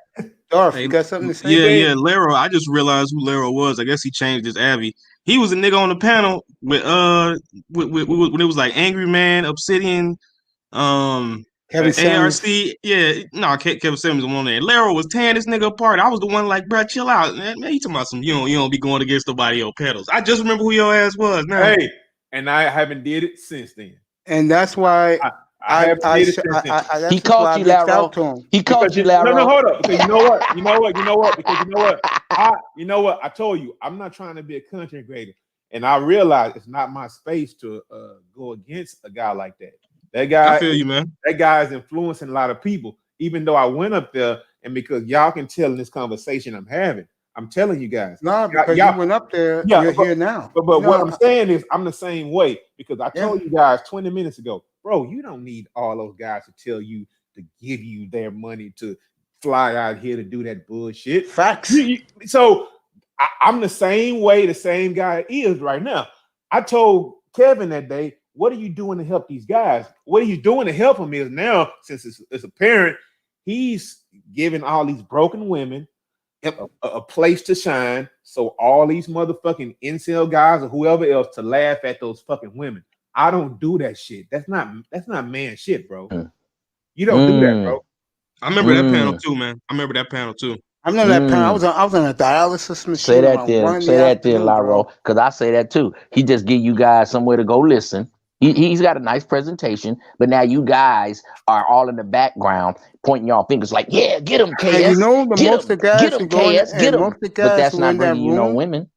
Darth, you got something to say? Yeah, Lero. I just realized who Lero was. I guess he changed his Abby. He was a nigga on the panel with when it was like Angry Man, Obsidian, Kevin ARC. Samuels. Yeah, no, Kevin Samuels was on there. Lero was tearing this nigga apart. I was the one like, bro, chill out, man. You talking about some you don't be going against nobody on pedals. I just remember who your ass was now. Hey, and I haven't did it since then. And that's why he called you, Laro. He called you, Laro. No, hold up. Because you know what? I told you, I'm not trying to be a content creator. And I realize it's not my space to go against a guy like that. That guy, I feel you, man. That guy is influencing a lot of people. Even though I went up there, and because y'all can tell in this conversation I'm having, I'm telling you guys. No, because you went up there, you're here now. But what I'm saying is I'm the same way because I told you guys 20 minutes ago, bro, you don't need all those guys to tell you to give you their money to fly out here to do that bullshit. Facts. So I'm the same way the same guy is right now. I told Kevin that day, what are you doing to help these guys? What are you doing to help them is now, since it's apparent, he's giving all these broken women a place to shine, so all these motherfucking incel guys or whoever else to laugh at those fucking women. I don't do that shit. That's not man shit, bro. You don't do that, bro. I remember that panel too, man. I remember that panel too. I remember that panel. I was on a dialysis machine. Say that then, Lyro, because I say that too. He just give you guys somewhere to go listen. He's got a nice presentation, but now you guys are all in the background pointing y'all fingers like, yeah, get him, KS. You know, most of the guys get him, KS, get him. But that's not bringing you no women.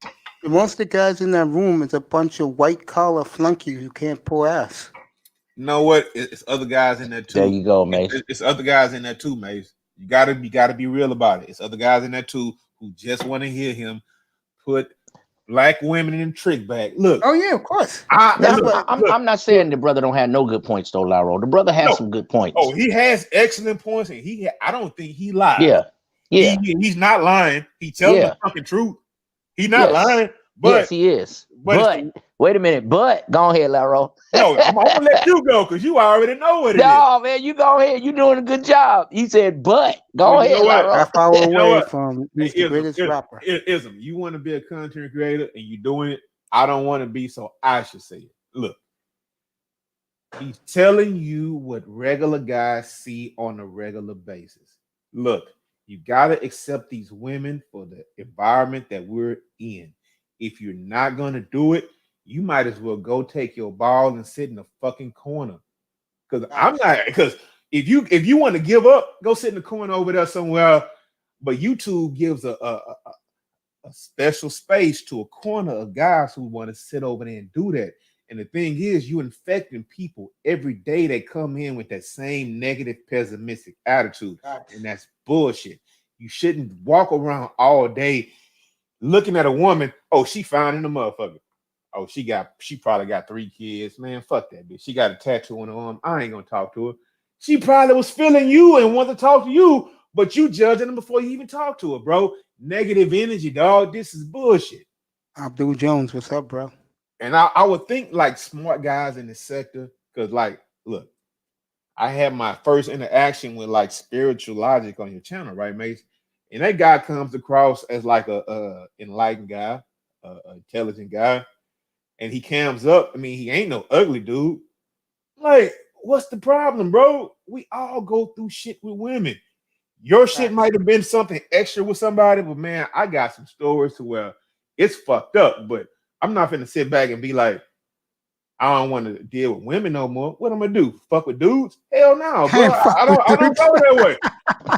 most of the guys in that room is a bunch of white collar flunkies who can't pull ass. You know what? It's other guys in there too. There you go, Mace. It's other guys in there too, Mace. You gotta be real about it. It's other guys in there too who just want to hear him put black women in trick bag. Look. Oh yeah, of course. I'm not saying the brother don't have no good points though, Lyro. The brother has some good points. Oh, he has excellent points, and I don't think he lies. Yeah. He's not lying. He tells the fucking truth. He's not lying. But yes, he is. But wait a minute. But go ahead, Lyro. No, I'm gonna let you go because you already know what it is. No, man, you go ahead. You're doing a good job. He said, but go ahead, Lyro. Half hour away from the greatest rapper. Ism, you want to be a content creator and you're doing it. I don't want to be, so I should say it. Look, he's telling you what regular guys see on a regular basis. Look, you gotta accept these women for the environment that we're in. If you're not gonna do it, you might as well go take your ball and sit in the fucking corner. Because if you want to give up, go sit in the corner over there somewhere. But YouTube gives a special space to a corner of guys who want to sit over there and do that. And the thing is, you infecting people every day that come in with that same negative, pessimistic attitude. And that's bullshit. You shouldn't walk around all day looking at a woman. Oh, she fine in the motherfucker. Oh, she probably got 3 kids. Man, fuck that bitch. She got a tattoo on her arm. I ain't gonna talk to her. She probably was feeling you and wanted to talk to you, but you judging them before you even talk to her, bro. Negative energy, dog. This is bullshit. Abdul Jones, what's up, bro? And I would think like smart guys in this sector, because like, look, I had my first interaction with like spiritual logic on your channel, right, Mace? And that guy comes across as like a enlightened guy, intelligent guy. And he cams up. I mean, he ain't no ugly dude. Like, what's the problem, bro? We all go through shit with women. Your shit might have been something extra with somebody, but man, I got some stories to where it's fucked up. But I'm not finna sit back and be like, I don't want to deal with women no more. What I'm gonna do? Fuck with dudes? Hell no, bro. I don't go that way.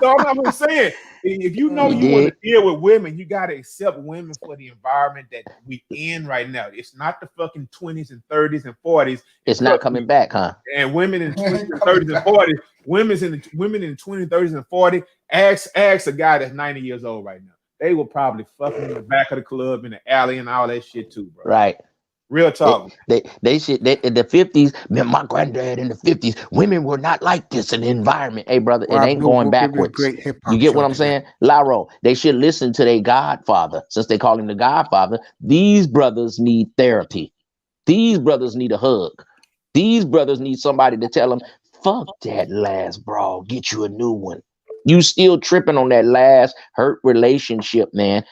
So I'm just saying, if you know you want to deal with women, you gotta accept women for the environment that we in right now. It's not the fucking 20s and 30s and 40s. It's not coming back, huh? And women in 20s and 30s and 40s, women in the 20s, 30s, and 40s, ask a guy that's 90 years old right now. They will probably fucking in the back of the club, in the alley, and all that shit too, bro. Right. Real talk. They in the 50s, man, my granddad in the 50s, women were not like this in the environment. Hey, brother, it ain't going backwards. You get what I'm saying? Lyro, they should listen to their godfather. Since they call him the godfather, these brothers need therapy. These brothers need a hug. These brothers need somebody to tell them, fuck that last bra, get you a new one. You still tripping on that last hurt relationship, man.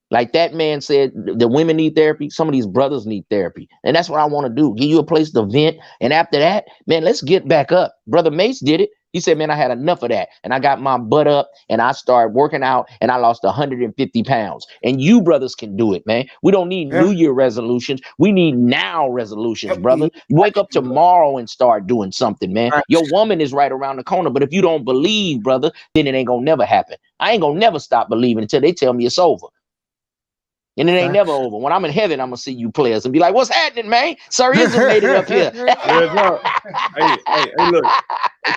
Like that man said, the women need therapy. Some of these brothers need therapy. And that's what I want to do. Give you a place to vent. And after that, man, let's get back up. Brother Mace did it. He said, man, I had enough of that. And I got my butt up and I started working out and I lost 150 pounds. And you brothers can do it, man. We don't need New Year resolutions. We need now resolutions, brother. You wake up tomorrow and start doing something, man. Your woman is right around the corner. But if you don't believe, brother, then it ain't going to never happen. I ain't going to never stop believing until they tell me it's over. And it ain't never over. When I'm in heaven, I'm gonna see you players and be like, "What's happening, man? Sir Ism made it up here." Hey, look,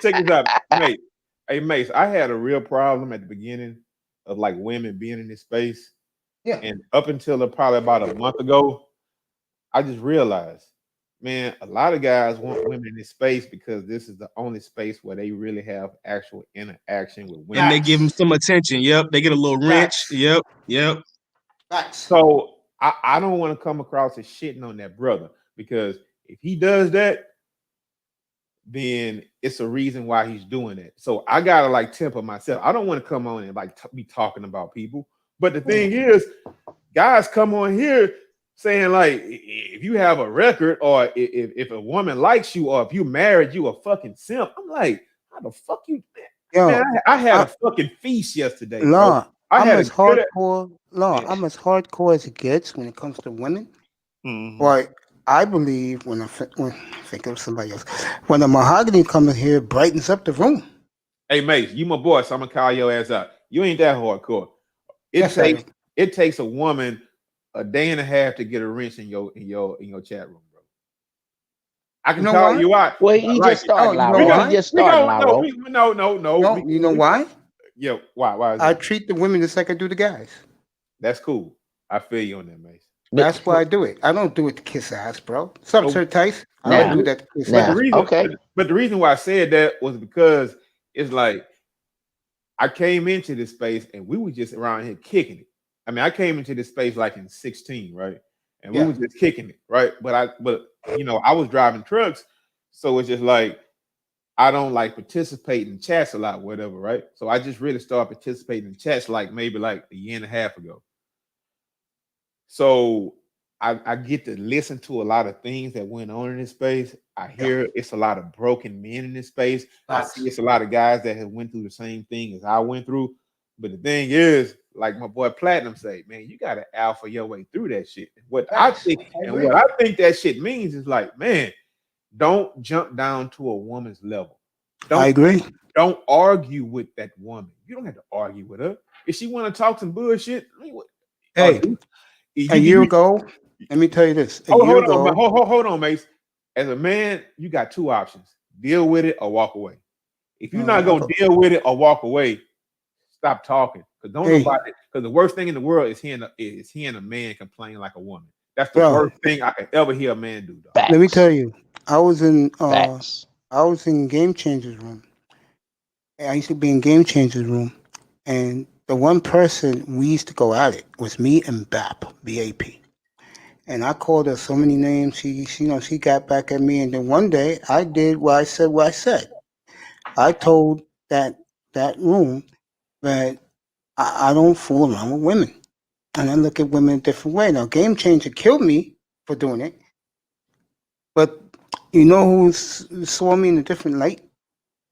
check this out, mate. Hey, Mace, I had a real problem at the beginning of like women being in this space. Yeah. And up until probably about a month ago, I just realized, man, a lot of guys want women in this space because this is the only space where they really have actual interaction with women. And they give them some attention. Yep. They get a little wrench. Yep. So I don't want to come across as shitting on that brother, because if he does that, then it's a reason why he's doing it. So I gotta like temper myself. I don't want to come on and like be talking about people. But the thing is, guys come on here saying like, if you have a record, or if a woman likes you, or if you married, you a fucking simp. I'm like, how the fuck you? Man, I had a fucking feast yesterday. Lord, I'm as hardcore as it gets when it comes to women. But I believe when I think of somebody else, when the mahogany comes here, it brightens up the room. Hey, Mace, you my boy, so I'm gonna call your ass out. You ain't that hardcore. It takes a woman a day and a half to get a wrench in your chat room, bro. I can You know tell why? you why. Well, I he like just it. started, you know Lyro. why? He just started, Lyro. No. No, you know why? Yeah, why is I that? treat the women just like I do the guys. That's cool. I feel you on that, Mace. That's why I do it. I don't do it to kiss ass, bro. Some Oh, Sir Tice. I Now, don't do that to kiss But the ass. reason, okay. but the reason why I said that was because it's like I came into this space and we were just around here kicking it. I mean, I came into this space like in 16, right? And we Yeah. were just kicking it, right? But I was driving trucks, so it's just like I don't like participate in chats a lot, whatever, right? So I just really started participating in chats like maybe like a year and a half ago. So I get to listen to a lot of things that went on in this space. I hear it's a lot of broken men in this space. I see it's a lot of guys that have went through the same thing as I went through. But the thing is, like my boy Platinum say, man, you got to alpha your way through that shit. What I think that shit means is like, man, don't jump down to a woman's level. I agree. Don't argue with that woman. You don't have to argue with her. If she want to talk some bullshit, Hey, a year ago, let me tell you this. Hold on, Mace. As a man, you got two options: deal with it or walk away. If you're not gonna deal with it or walk away, stop talking. Because the worst thing in the world is hearing a man complain like a woman. That's the worst thing I could ever hear a man do. Dog. Let me tell you, I was in Game Changers room. I used to be in Game Changers room, and the one person we used to go at it was me and BAP. And I called her so many names. She got back at me. And then one day I did what I said. I told that room that I don't fool around with women. And I look at women a different way. Now, Game Changer killed me for doing it. But you know who saw me in a different light?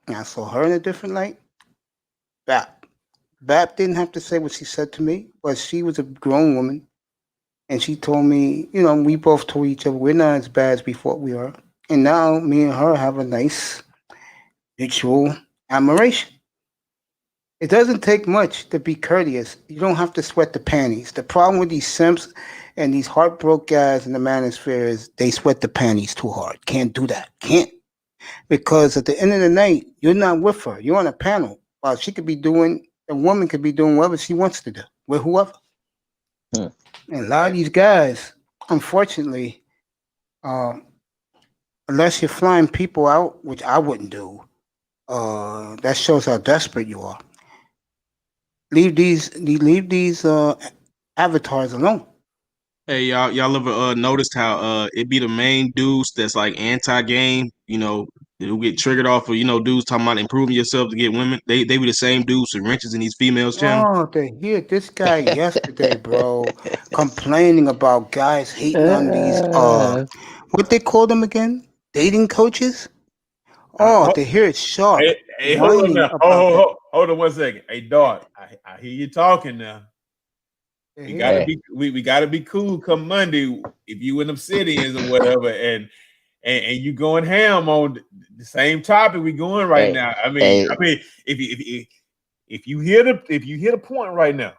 And I saw her in a different light? BAP. BAP didn't have to say what she said to me, but she was a grown woman. And she told me, we both told each other we're not as bad as we thought we are. And now me and her have a nice mutual admiration. It doesn't take much to be courteous. You don't have to sweat the panties. The problem with these simps and these heartbroken guys in the manosphere is they sweat the panties too hard. Can't do that. Can't. Because at the end of the night, you're not with her. You're on a panel. While a woman could be doing whatever she wants to do with whoever. And a lot of these guys, unfortunately, unless you're flying people out, which I wouldn't do, that shows how desperate you are. Leave these avatars alone. Hey, y'all ever noticed how it be the main dudes that's like anti-game, who get triggered off of, dudes talking about improving yourself to get women. They be the same dudes with wrenches in these females channel. Oh, to hear this guy yesterday, bro, complaining about guys hating on these what they call them again? Dating coaches? Oh, to hear it sharp. Hey, hold on now. Hold on 1 second. Hey, dog, I hear you talking now. We gotta be cool come Monday if you in them cities or whatever, and you going ham on the same topic we going right now. I mean, if you hear the point right now,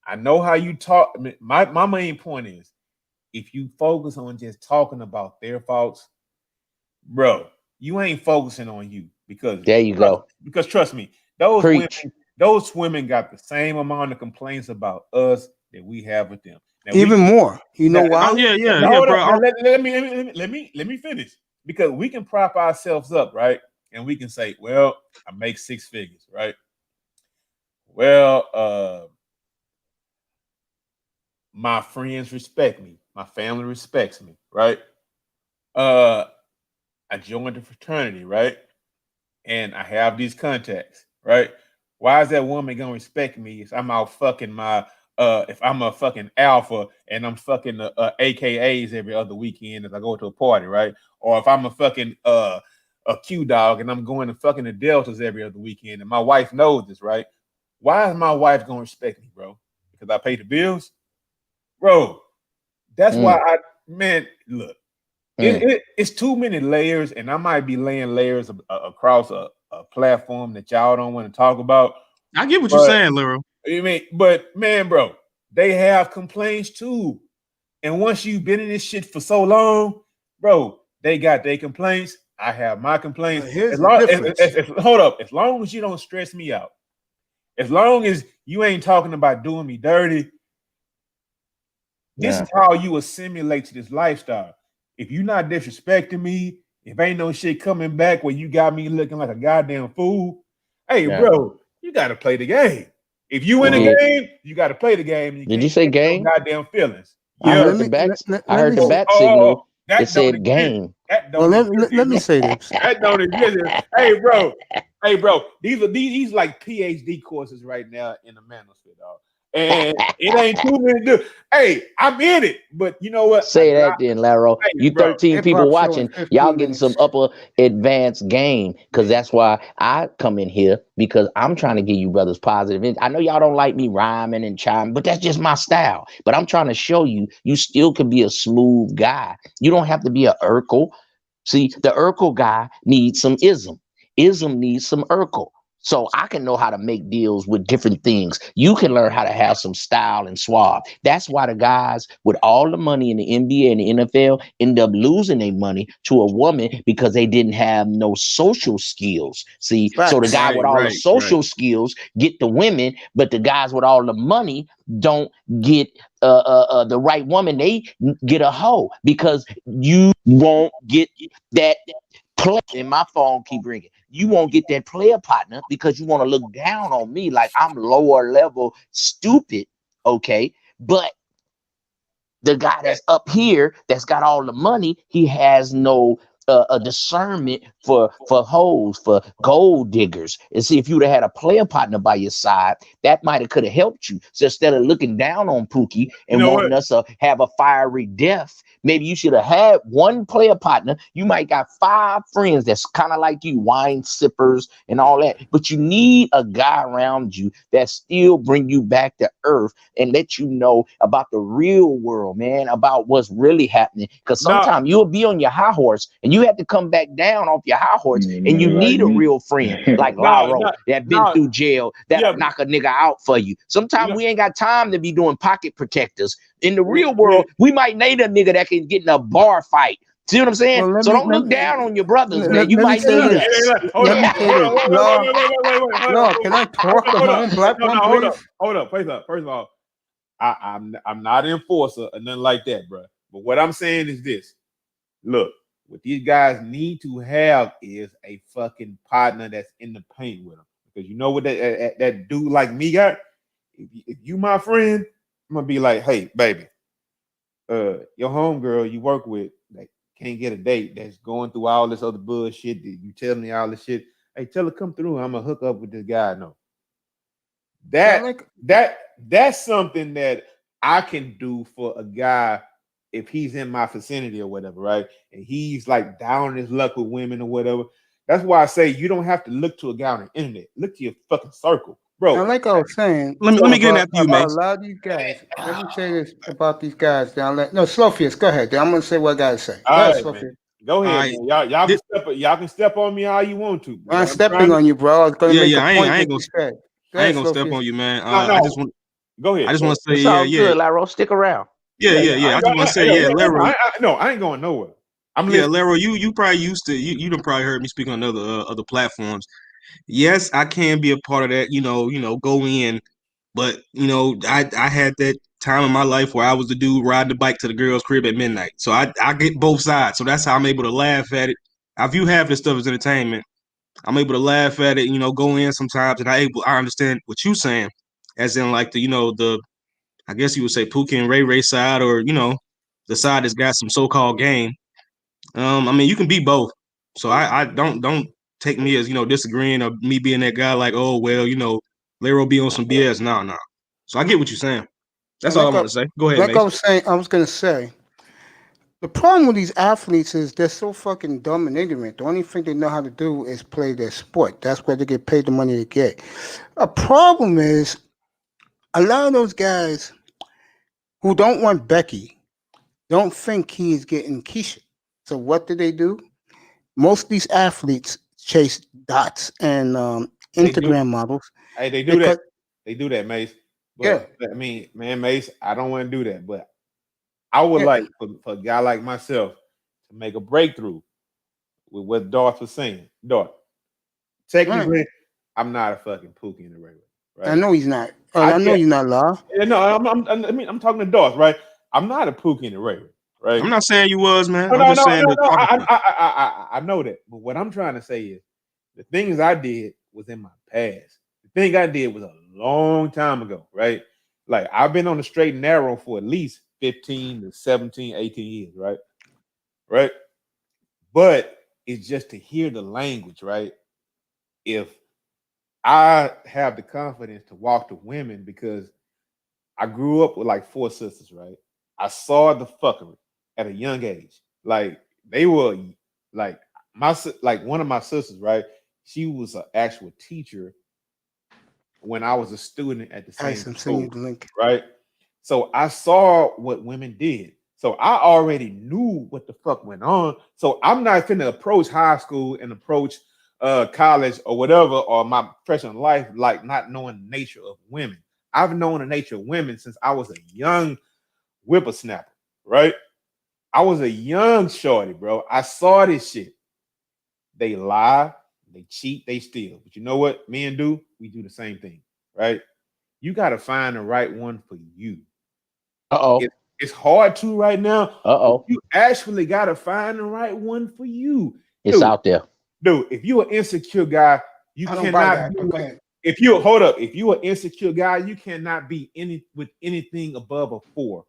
I know how you talk. My main point is if you focus on just talking about their faults, bro, you ain't focusing on you because there you go. Because trust me, those women got the same amount of complaints about us that we have with them. Now, even more. You know why? Bro. Let me finish, because we can prop ourselves up, right? And we can say, well, I make 6 figures, right? Well, my friends respect me, my family respects me, right? I joined the fraternity, right? And I have these contacts, right? Why is that woman gonna respect me if I'm out fucking if I'm a fucking alpha and I'm fucking AKAs every other weekend if I go to a party, right? Or if I'm a fucking a Q dog and I'm going to fucking the Deltas every other weekend and my wife knows this, right? Why is my wife gonna respect me, bro? Because I pay the bills? Bro, that's why look, it's too many layers, and I might be laying layers across a platform that y'all don't want to talk about. I get what you're saying, Lero. But man, bro, they have complaints too. And once you've been in this shit for so long, bro, they got their complaints. I have my complaints. Here's the difference. Hold up. As long as you don't stress me out, as long as you ain't talking about doing me dirty, this is how you assimilate to this lifestyle. If you're not disrespecting me, if ain't no shit coming back where you got me looking like a goddamn fool, hey, bro, you got to play the game. If you in the game, you got to play the game. Did you say game? Goddamn feelings. I heard the bat signal. It said game. Well, let me say this. That don't exist. Hey, bro. These like PhD courses right now in the manosphere, dog. And it ain't too many to do. Hey, I'm in it, but you know what? Say that then, Laro. Hey, you 13 people watching, y'all getting some upper advanced game, because that's why I come in here, because I'm trying to give you brothers positive. I know y'all don't like me rhyming and chiming, but that's just my style. But I'm trying to show you, you still can be a smooth guy. You don't have to be a Urkel. See, the Urkel guy needs some ism. Ism needs some Urkel. So I can know how to make deals with different things. You can learn how to have some style and suave. That's why the guys with all the money in the NBA and the NFL end up losing their money to a woman, because they didn't have no social skills. See, so the guy with all the social skills get the women, but the guys with all the money don't get the right woman. They get a hoe, because you won't get that play. And my phone keep ringing. You won't get that player partner because you want to look down on me like I'm lower level stupid, okay? But the guy that's up here that's got all the money, he has no a discernment for hoes, for gold diggers. And see, if you'd have had a player partner by your side, that might have could have helped you. So instead of looking down on Pookie and wanting us to have a fiery death, maybe you should have had one player partner. You might got 5 friends that's kind of like you, wine sippers and all that. But you need a guy around you that still bring you back to earth and let you know about the real world, man, about what's really happening. Because sometimes you'll be on your high horse and you have to come back down off your high horse, and you need a real friend like Laro that been through jail, that'll knock a nigga out for you. Sometimes we ain't got time to be doing pocket protectors. In the real world, we might need a nigga that can get in a bar fight. See what I'm saying? So don't look down on your brothers, man. You might need us. Let me say this. No, can I talk to my own black one, please? Hold up. First of all, I'm not an enforcer or nothing like that, bro. But what I'm saying is this. Look, what these guys need to have is a fucking partner that's in the paint with them. Because you know what that dude like me got? If you my friend, I'm gonna be like, hey, baby, your homegirl you work with that can't get a date, that's going through all this other bullshit, that you telling me all this shit. Hey, tell her come through. I'm gonna hook up with this guy. No. That's something that I can do for a guy if he's in my vicinity or whatever, right? And he's like down his luck with women or whatever. That's why I say you don't have to look to a guy on the internet. Look to your fucking circle, bro. Now, like I was saying, let me get after you, man. A lot of these guys. Let me say this about these guys. Slowfius, go ahead. I'm gonna say what I gotta say. Go ahead, man. Y'all can step on me all you want to. I'm stepping on you, bro. I was gonna make a point. I ain't gonna step on you, man. I just want. Go ahead. I just want to say, it's all good, Laro. Stick around. Yeah. I just want to say, Laro. I ain't going nowhere. Laro, you probably used to. You done probably heard me speak on other platforms. Yes, I can be a part of that. Go in, but I had that time in my life where I was the dude riding the bike to the girl's crib at midnight. So I get both sides. So that's how I'm able to laugh at it. I view half this stuff as entertainment. I'm able to laugh at it. Go in sometimes, and I understand what you're saying, as in like the I guess you would say Pookie and Ray side, or the side that's got some so-called game. I mean, you can be both. So I don't take me as disagreeing or me being that guy like, oh well, Laro be on some BS. No. So I get what you're saying. That's all I want to say. Go ahead. Like I was gonna say, the problem with these athletes is they're so fucking dumb and ignorant. The only thing they know how to do is play their sport. That's where they get paid the money to get. A problem is a lot of those guys who don't want Becky don't think he is getting Keisha. So what do? Most of these athletes chase dots and Instagram models. Hey, they do that. They do that, Mace. But, I mean, man, Mace, I don't want to do that. But I would Yeah. like for a guy like myself to make a breakthrough with what Darth was saying. Darth, technically, I'm not a fucking Pookie in the regular, right? I know he's not. I know you're not, Law. Yeah, no, I'm talking to Darth, right? I'm not a Pookie in the regular, right? I'm not saying you was, man. No, I'm just saying no. that. I know that, but what I'm trying to say is the things I did was in my past. The thing I did was a long time ago, right? Like I've been on the straight and narrow for at least 15 to 17, 18 years, right? Right. But it's just to hear the language, right? If I have the confidence to walk to women because I grew up with like 4 sisters, right? I saw the fuckery at a young age. Like they were like one of my sisters, right? She was an actual teacher when I was a student at the same I'm sending school, you the link. right? So I saw what women did. So I already knew what the fuck went on. So I'm not finna approach high school and approach college or whatever, or my professional life, like not knowing the nature of women. I've known the nature of women since I was a young whippersnapper, right? I was a young shorty, bro. I saw this shit. They lie, they cheat, they steal. But you know what men do? We do the same thing, right? You got to find the right one for you. It's hard to right now. You actually got to find the right one for you. It's out there. Dude, if you're an insecure guy, you cannot be if you're an insecure guy, you cannot be with anything above a 4.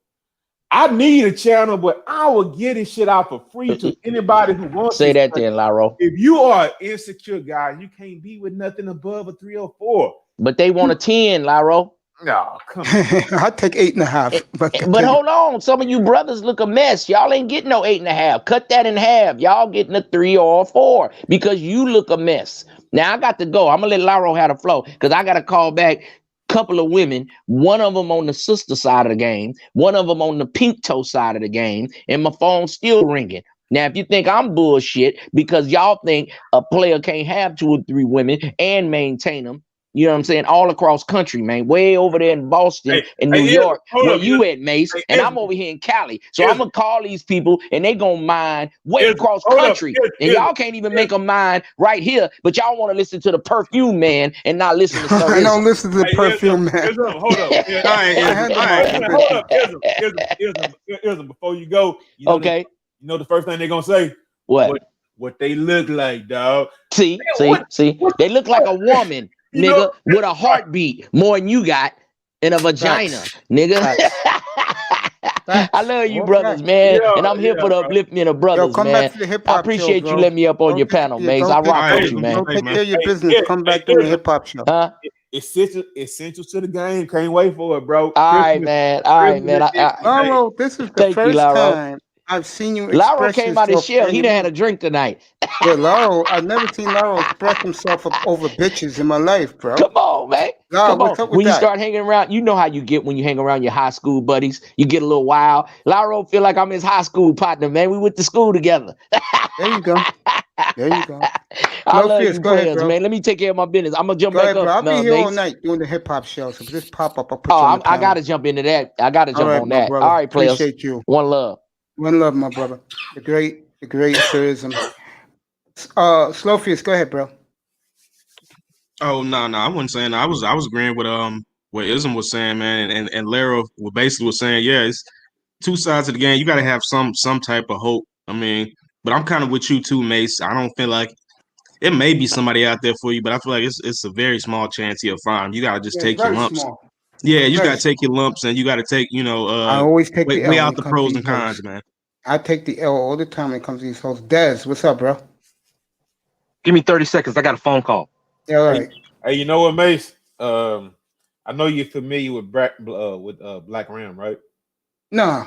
I need a channel, but I will get this shit out for free to anybody who wants Say that then, Lyro. If you are an insecure guy, you can't be with nothing above a 3 or 4. But they want a 10, Lyro. No, come on. I'll take 8.5. But hold on, some of you brothers look a mess. Y'all ain't getting no 8.5. Cut that in half. Y'all getting a 3 or a 4 because you look a mess. Now I got to go. I'm gonna let Lyro have the flow because I gotta call back a couple of women. One of them on the sister side of the game, one of them on the pink toe side of the game, and my phone's still ringing. Now, if you think I'm bullshit because y'all think a player can't have 2 or 3 women and maintain them. You know what I'm saying? All across country, man. Way over there in Boston and New York, where you at, Mace, and I'm over here in Cali. So I'm gonna call these people, and they gonna mine way across country, and y'all can't even make a mine right here. But y'all want to listen to the Perfume Man and not listen to Sir I don't listen to the Perfume Man. Hold up. Ism, before you go, you know the first thing they're gonna say? What they look like, dog. See, they look like a woman. Nigga, with a heartbeat more than you got in a vagina, nigga. I love you, brothers, man. And I'm here for the upliftment of brothers, man. I appreciate you letting me up on your panel, Mace. I rock with you, man. Take care of your business. Come back to the hip hop show. Essential to the game. Can't wait for it, bro. All right, man. Lyro, this is the first time I've seen you express Lyro came out his shell. He done had a drink tonight. Yeah, Lyro, I've never seen Lyro express himself over bitches in my life, bro. Come on, man. Come on. When you start hanging around, you know how you get when you hang around your high school buddies. You get a little wild. Lyro feel like I'm his high school partner, man. We went to school together. There you go. I love you players, man. Let me take care of my business. I'm gonna jump back up. I'll be here all night doing the hip hop show. So just pop up. I gotta jump into that. I gotta jump on that. All right, players. Appreciate you. One love. One love, my brother. The great tourism. Slowfius, go ahead, bro. Oh no, I wasn't saying that. I was agreeing with what Ism was saying, man, and Lara basically was saying, yeah, it's 2 sides of the game. You got to have some type of hope. I mean, but I'm kind of with you too, Mace. I don't feel like it may be somebody out there for you, but I feel like it's a very small chance you'll find. You got to just take your lumps. Small. Yeah, you got to take your lumps, and you got to take, I always take the L weigh out the pros and cons, man. I take the L all the time when it comes to these hosts. Dez, what's up, bro? Give me 30 seconds. I got a phone call. Yeah, all right. Hey, you know what, Mace? I know you're familiar with Black Ram, right? Nah.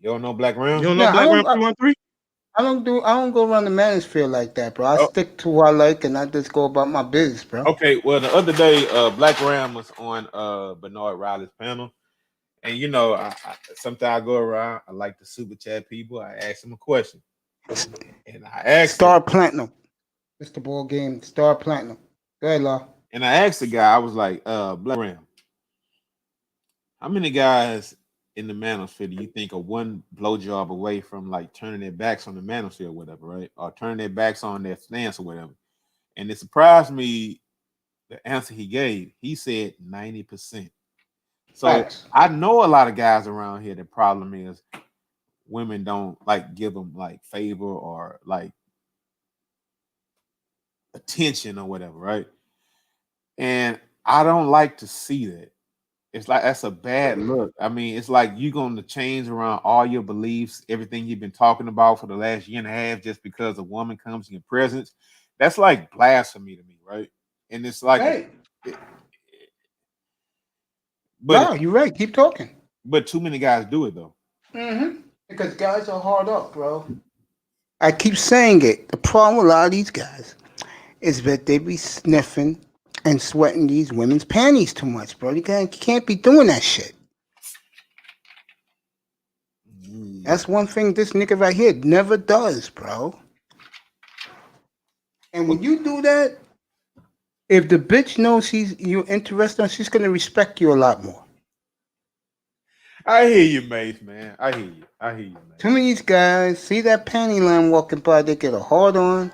You don't know Black Ram? You don't know Black Ram 313? I don't go around the manosphere like that, bro. I stick to what I like, and I just go about my business, bro. Okay, well, the other day, Black Ram was on Bernard Riley's panel. And you know, sometimes I go around, I like to super chat people. I ask them a question. And I asked Star Platinum. It's the ball game. Star Platinum. Go ahead, Law. And I asked the guy, I was like, Black Ram, how many guys in the manosphere do you think are one blowjob away from like turning their backs on the manosphere or whatever, right? Or turning their backs on their stance or whatever. And it surprised me the answer he gave. He said 90%. So Facts. I know a lot of guys around here. The problem is women don't like give them like favor or like attention or whatever, right? And I don't like to see that. It's like that's a bad look. I mean, it's like you're going to change around all your beliefs, everything you've been talking about for the last year and a half, just because a woman comes in your presence. That's like blasphemy to me, right? And it's like, Hey, but no, you're right. Keep talking. but too many guys do it though. Because guys are hard up, bro. I keep saying it. The problem with a lot of these guys is that they be sniffing and sweating these women's panties too much, bro. You can't be doing that shit. That's one thing this nigga right here never does, bro. And when you do that, if the bitch knows you're interested, she's gonna respect you a lot more. I hear you, Mace, man. I hear you, man. Too many of these guys see that panty line walking by, they get a hard on,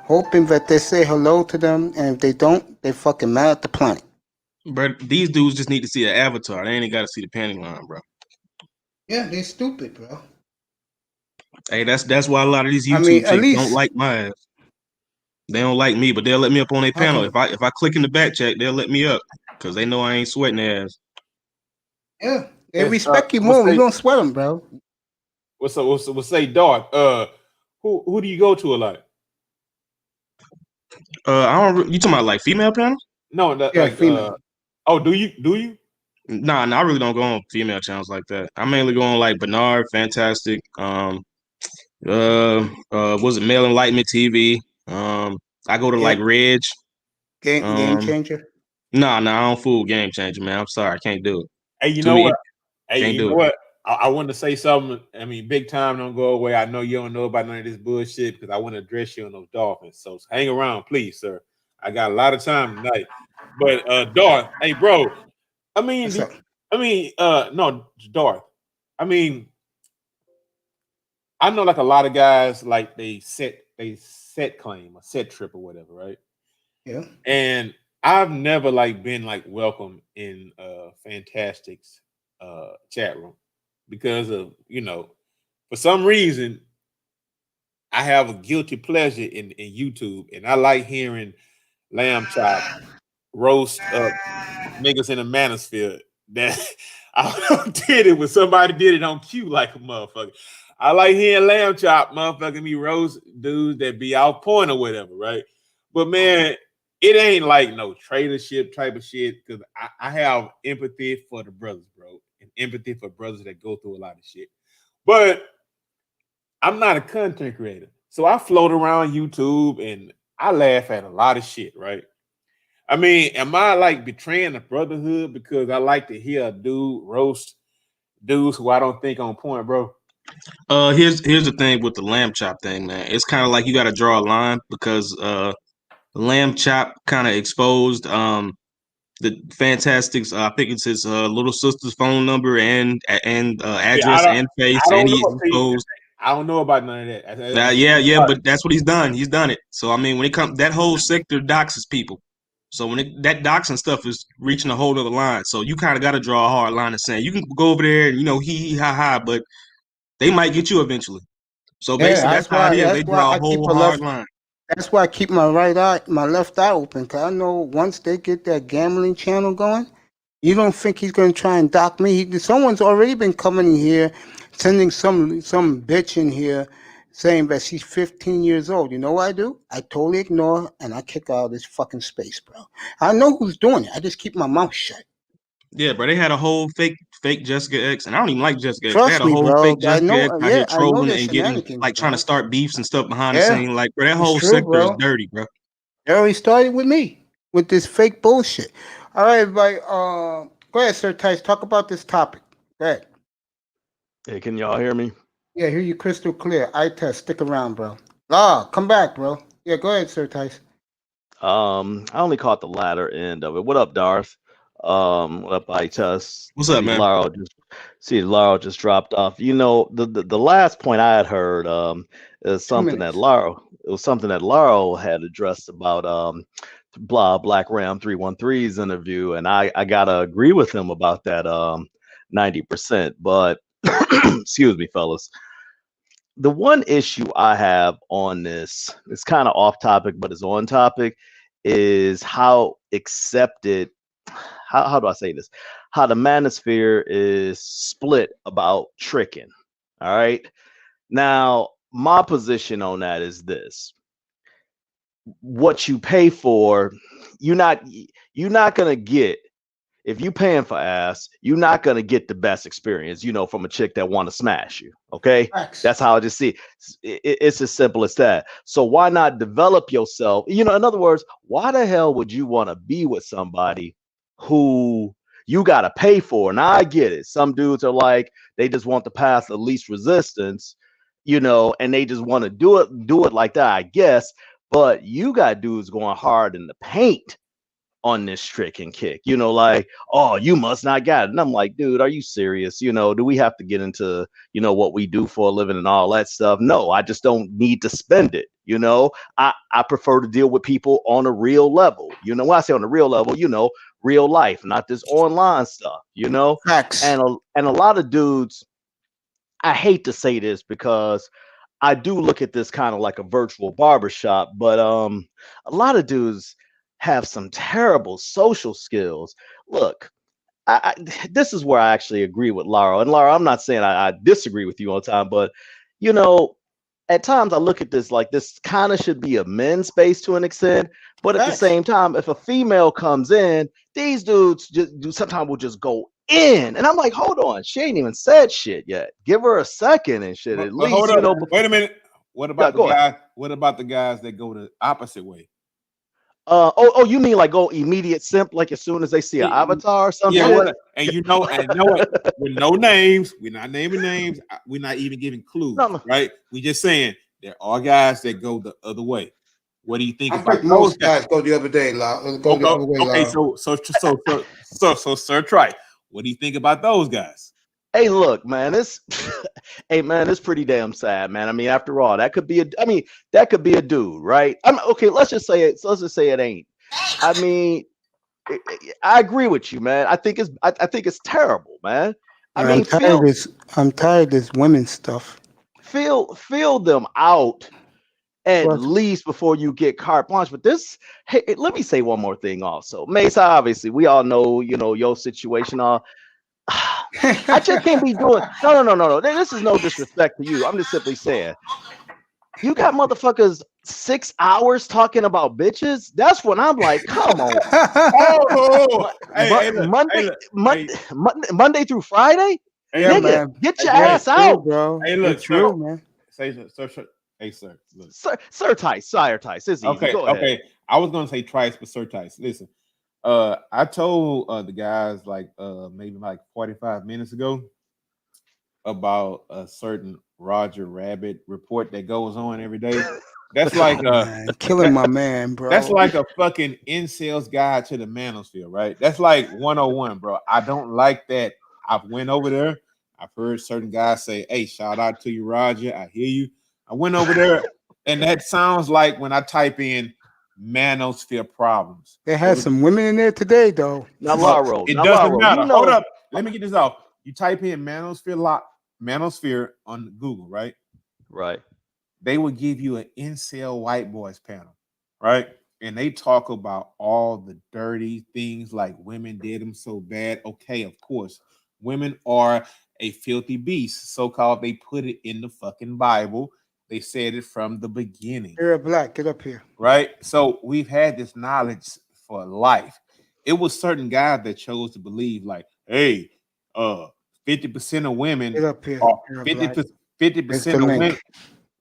hoping that they say hello to them, and if they don't, they fucking mad at the planet. But these dudes just need to see the avatar. They ain't got to see the panty line, bro. Yeah, they stupid, bro. Hey, that's why a lot of these YouTube I mean, at chicks least don't like my ass. They don't like me, but they'll let me up on their panel. Okay. If I click in the back check, they'll let me up because they know I ain't sweating their ass. Yeah, they Yes, respect you more. We don't sweat them, bro. What's up? What's say, Dark? Who do you go to a lot? I don't. You talking about like female panels? No, that Yeah, like female. oh, do you? Nah, I really don't go on female channels like that. I mainly go on like Bernard, Fantastic, was it Male Enlightenment TV? I go to Yeah. like Reg. Game changer. Nah, I don't fool Game Changer, man. I'm sorry, I can't do it. Hey, you Too know many- what? Hey, can't you do know it. what? I want to say something. I mean, big time don't go away. I know you don't know about none of this bullshit because I want to address you on those Dolphins. So hang around, please, sir. I got a lot of time tonight. But Darth, hey, bro. I mean, What's up? no, Darth. I mean, I know like a lot of guys like they set claim or set trip or whatever, right? Yeah. And I've never like been like welcome in Fantastic's chat room because of, you know, for some reason I have a guilty pleasure in YouTube, and I like hearing Lamb Chop roast up niggas in the manosphere that I did it when somebody did it on cue like a motherfucker. I like hearing Lamb Chop motherfucking me roast dudes that be out point or whatever, right? But man, it ain't like no traitorship type of shit because I have empathy for the brothers, bro, and empathy for brothers that go through a lot of shit. But I'm not a content creator, so I float around YouTube and I laugh at a lot of shit, right? I mean, am I like betraying the brotherhood because I like to hear a dude roast dudes who I don't think on point, bro? Here's the thing with the lamb chop thing, man. It's kind of like you got to draw a line because lamb chop kind of exposed the Fantastics. I think it's his little sister's phone number and address and face, and he's exposed. I don't know about none of that. Yeah, but that's what he's done. He's done it. So I mean, when it comes, that whole sector doxes people. So when that doxing stuff is reaching a whole other line, so you kind of got to draw a hard line and saying you can go over there and hee ha ha, but they might get you eventually. So basically, that's how it is. They draw a whole hard line. That's why I keep my left eye open, because I know once they get that gambling channel going, you don't think he's going to try and dock me. Someone's already been coming in here, sending some bitch in here saying that she's 15 years old. You know what I do? I totally ignore and I kick her out of this fucking space, bro. I know who's doing it. I just keep my mouth shut. Yeah, bro. They had a whole fake Jessica X, and I don't even like Jessica X. They Trust had a me, whole bro. fake Jessica X out here I know trolling there's and getting shenanigans, trying to bro. start beefs and stuff behind the Yeah. scene. Like, bro, that It's whole true, sector bro. is dirty, bro. It already started with me with this fake bullshit. All right, everybody. Go ahead, Sir Tice. Talk about this topic. Go ahead. Hey, can y'all hear me? Yeah, hear you crystal clear. Eye test. Stick around, bro. Come back, bro. Yeah, go ahead, Sir Tice. I only caught the latter end of it. What up, Darth? What up, I just What's up, man? Laurel just dropped off. You know, the last point I had heard is 2 something minutes. that Laurel had addressed about Black Ram 313's interview, and I gotta agree with him about that 90%. But excuse me, fellas. The one issue I have on this, it's kind of off topic, but it's on topic, is how accepted, how do I say this? How the manosphere is split about tricking. All right. Now, my position on that is this. What you pay for, you're not gonna get. If you paying for ass, you're not gonna get the best experience, from a chick that want to smash you. Okay, Facts. that's how I just see it's as simple as that. So why not develop yourself? In other words, why the hell would you want to be with somebody who you gotta pay for? Now I get it. Some dudes are like they just want the path of least resistance, and they just want to do it like that, I guess. But you got dudes going hard in the paint on this trick and kick, like, oh, you must not got it. And I'm like, dude, are you serious? Do we have to get into, what we do for a living and all that stuff? No, I just don't need to spend it. I prefer to deal with people on a real level. When I say on a real level, real life, not this online stuff, Facts. and a lot of dudes, I hate to say this because I do look at this kind of like a virtual barbershop, but a lot of dudes have some terrible social skills. Look, this is where I actually agree with Laura. And Laura, I'm not saying I disagree with you all the time, but at times I look at this like this kind of should be a men's space to an extent. But at the same time, if a female comes in, these dudes sometimes will just go in, and I'm like, hold on, she ain't even said shit yet. Give her a second and shit. At least, hold on. Wait a minute. What about Yeah, the guy? What about the guys that go the opposite way? You mean like go immediate simp, like as soon as they see an avatar or something? Yeah, and you know what? With no names, we're not naming names. We're not even giving clues, right? We just saying there are guys that go the other way. What do you think I about think most guys go the other day, go the other way. Okay, so Sir Trice, what do you think about those guys? Hey, look, man, it's pretty damn sad, man. I mean, after all, that could be a dude, right? Okay, let's just say it ain't. I mean, I agree with you, man. I think it's terrible, man. I'm tired of this women stuff. Feel them out at least before you get carte blanche. But hey, let me say one more thing also. Mace, obviously, we all know, your situation. I just can't be doing no. This is no disrespect to you. I'm just simply saying, you got motherfuckers 6 hours talking about bitches. That's when I'm like, come on. Monday through Friday, nigga, man. get your ass out, bro. Hey, look, true, man. Hey, sir. Look. Sir Tice, it's easy. Okay, Go ahead. Okay. I was gonna say Trice, but Sir Tice. Listen. I told the guys maybe like 45 minutes ago about a certain Roger Rabbit report that goes on every day. That's like killing my man, bro. That's like a fucking incels guide to the manosphere, right? That's like 101, bro. I don't like that. I've went over there. I've heard certain guys say, "Hey, shout out to you, Roger. I hear you." I went over there, and that sounds like when I type in manosphere problems. They had some women in there today, though. It doesn't matter. Hold up. Let me get this off. You type in manosphere on Google, right? Right. They will give you an incel white boys panel, right? And they talk about all the dirty things like women did them so bad. Okay, of course. Women are a filthy beast. So-called, they put it in the fucking Bible. They said it from the beginning. You're black. Get up here. Right? So we've had this knowledge for life. It was certain guys that chose to believe like, hey, 50% of women Get up here. 50% of women.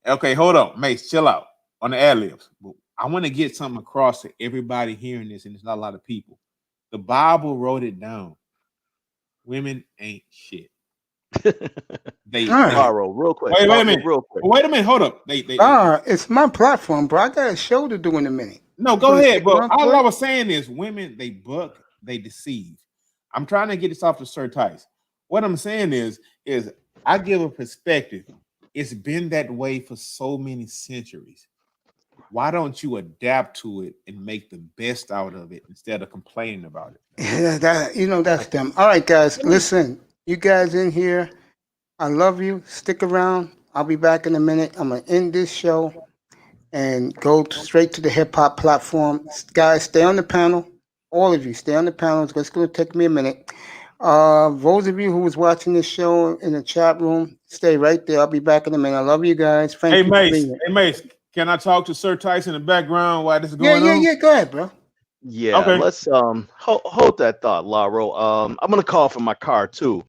Okay, hold on. Mace, chill out on the ad-libs. I want to get something across to everybody hearing this, and it's not a lot of people. The Bible wrote it down. Women ain't shit. Borrow real quick. Wait a minute. Wait a minute. Hold up. It's my platform, bro. I got a show to do in a minute. No, go ahead, bro. All I was saying is women, they buck, they deceive. I'm trying to get this off to Sir Tice. What I'm saying is I give a perspective. It's been that way for so many centuries. Why don't you adapt to it and make the best out of it instead of complaining about it? Yeah, that's them. All right, guys, listen. You guys in here, I love you. Stick around. I'll be back in a minute. I'm gonna end this show and go straight to the hip hop platform. Guys, stay on the panel. All of you, stay on the panel. It's going to take me a minute. Those of you who was watching this show in the chat room, stay right there. I'll be back in a minute. I love you guys. Thank you for being here. Hey, Mace, can I talk to Sir Tice in the background while this is going on? Yeah. Go ahead, bro. Yeah, Okay. let's hold that thought, Lauro. I'm gonna call from my car too.